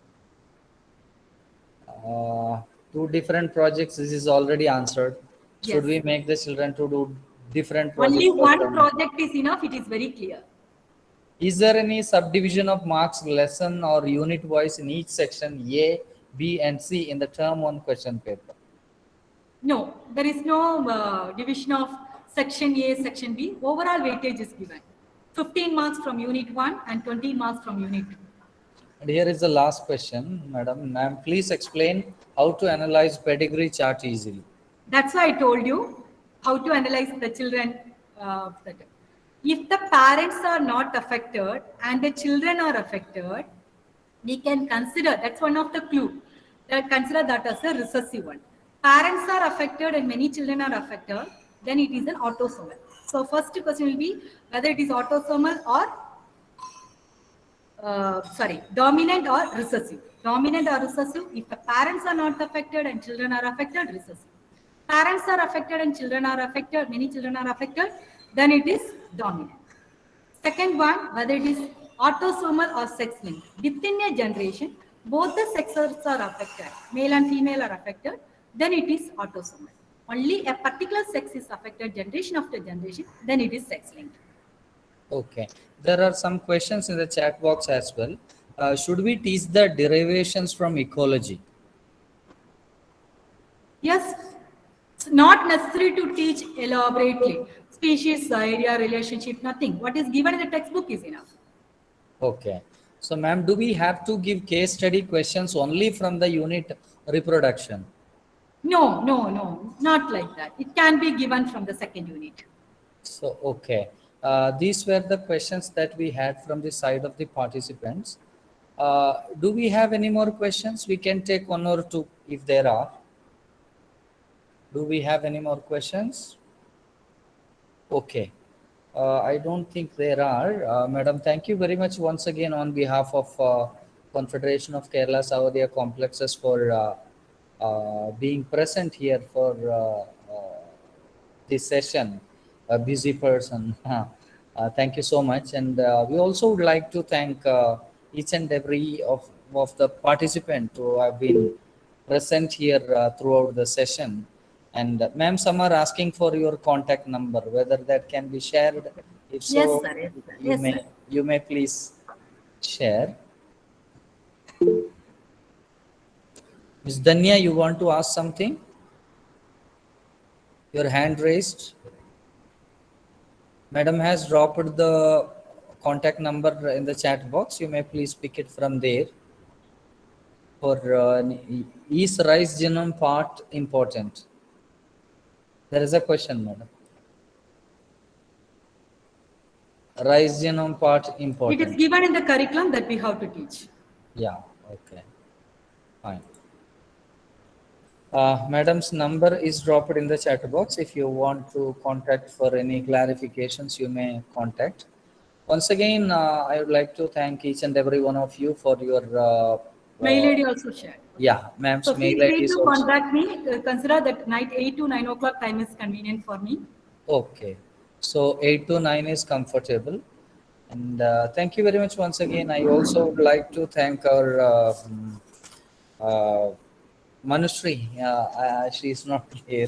2 different projects, this is already answered. Should Yes. we make the children to do different projects? Only for one them? project is enough, it is very clear. Is there any subdivision of marks lesson or unit wise in each section A, B, and C in the term 1 question paper? No, there is no division of section A, section B. Overall weightage is given. 15 marks from unit 1 and 20 marks from unit 2. And here is the last question, madam. Ma'am, please explain how to analyze pedigree chart easily. That's why I told you how to analyze the children better. If the parents are not affected and the children are affected, we can consider, that's one of the clue, that consider that as a recessive one. Parents are affected and many children are affected, then it is an autosomal. So first question will be whether it is autosomal or dominant or recessive. Dominant or recessive, if the parents are not affected and children are affected, recessive. Parents are affected and children are affected, many children are affected, then it is dominant. Second one, whether it is autosomal or sex-linked. Within a generation, both the sexes are affected, male and female are affected, then it is autosomal. Only a particular sex is affected generation after generation, then it is sex-linked. Okay. There are some questions in the chat box as well. Should we teach the derivations from ecology? Yes, it's not necessary to teach elaborately. Species, area, relationship, nothing. What is given in the textbook is enough. Okay. So, ma'am, do we have to give case study questions only from the unit reproduction? No, not like that. It can be given from the second unit. So, okay. These were the questions that we had from the side of the participants. Do we have any more questions? We can take 1 or 2 if there are. Do we have any more questions? Okay. I don't think there are. Madam, thank you very much once again on behalf of Confederation of Kerala Sawadhiya Complexes for being present here for this session. A busy person. Thank you so much. And we also would like to thank each and every of the participants who have been present here throughout the session. And ma'am, some are asking for your contact number, whether that can be shared. If so, Yes, sir. Yes, sir. you Yes, may sir. you may please share. Ms. Danya, you want to ask something? Your hand raised. Madam has dropped the contact number in the chat box. You may please pick it from there. For is rice genome part important? There is a question, madam. Rice genome part It important. is given in the curriculum that we have to teach. Yeah, okay, fine. Madam's number is dropped in the chat box. If you want to contact for any clarifications, you may contact. Once again, I would like to thank each and every one of you for your Mail ID also shared. yeah, ma'am's So mail feel ID free is to also contact me. Consider that night 8 to 9 o'clock time is convenient for me. okay. So 8 to 9 is comfortable. And thank you very much once again. I also would like to thank our uh, Manushree. She is not here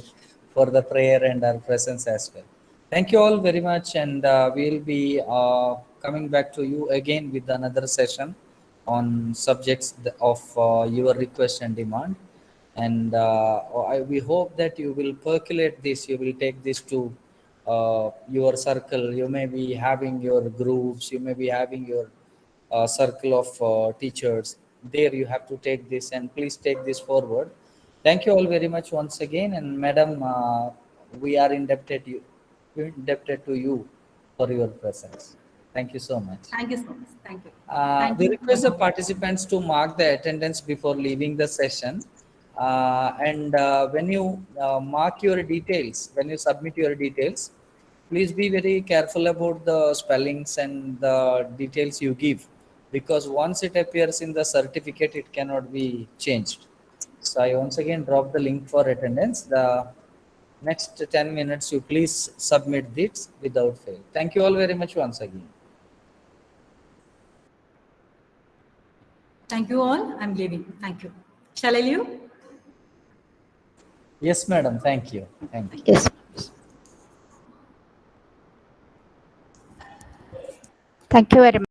for the prayer and our presence as well. Thank you all very much. And we'll be coming back to you again with another session on subjects of your request and demand. And we hope that you will percolate this, you will take this to your circle. You may be having your groups, you may be having your circle of teachers. There you have to take this, and please take this forward. Thank you all very much once again. And madam, we are indebted to you for your presence. Thank you so much. Thank you so much. Thank you. Thank We you. request the participants to mark the attendance before leaving the session. And when you mark your details, when you submit your details, please be very careful about the spellings and the details you give, because once it appears in the certificate, it cannot be changed. So I once again drop the link for attendance. The next 10 minutes, you please submit this without fail. Thank you all very much once again. Thank you all. I'm leaving. Thank you. Shall I leave? Yes, madam. Thank you. Thank you. Yes. Thank you very much.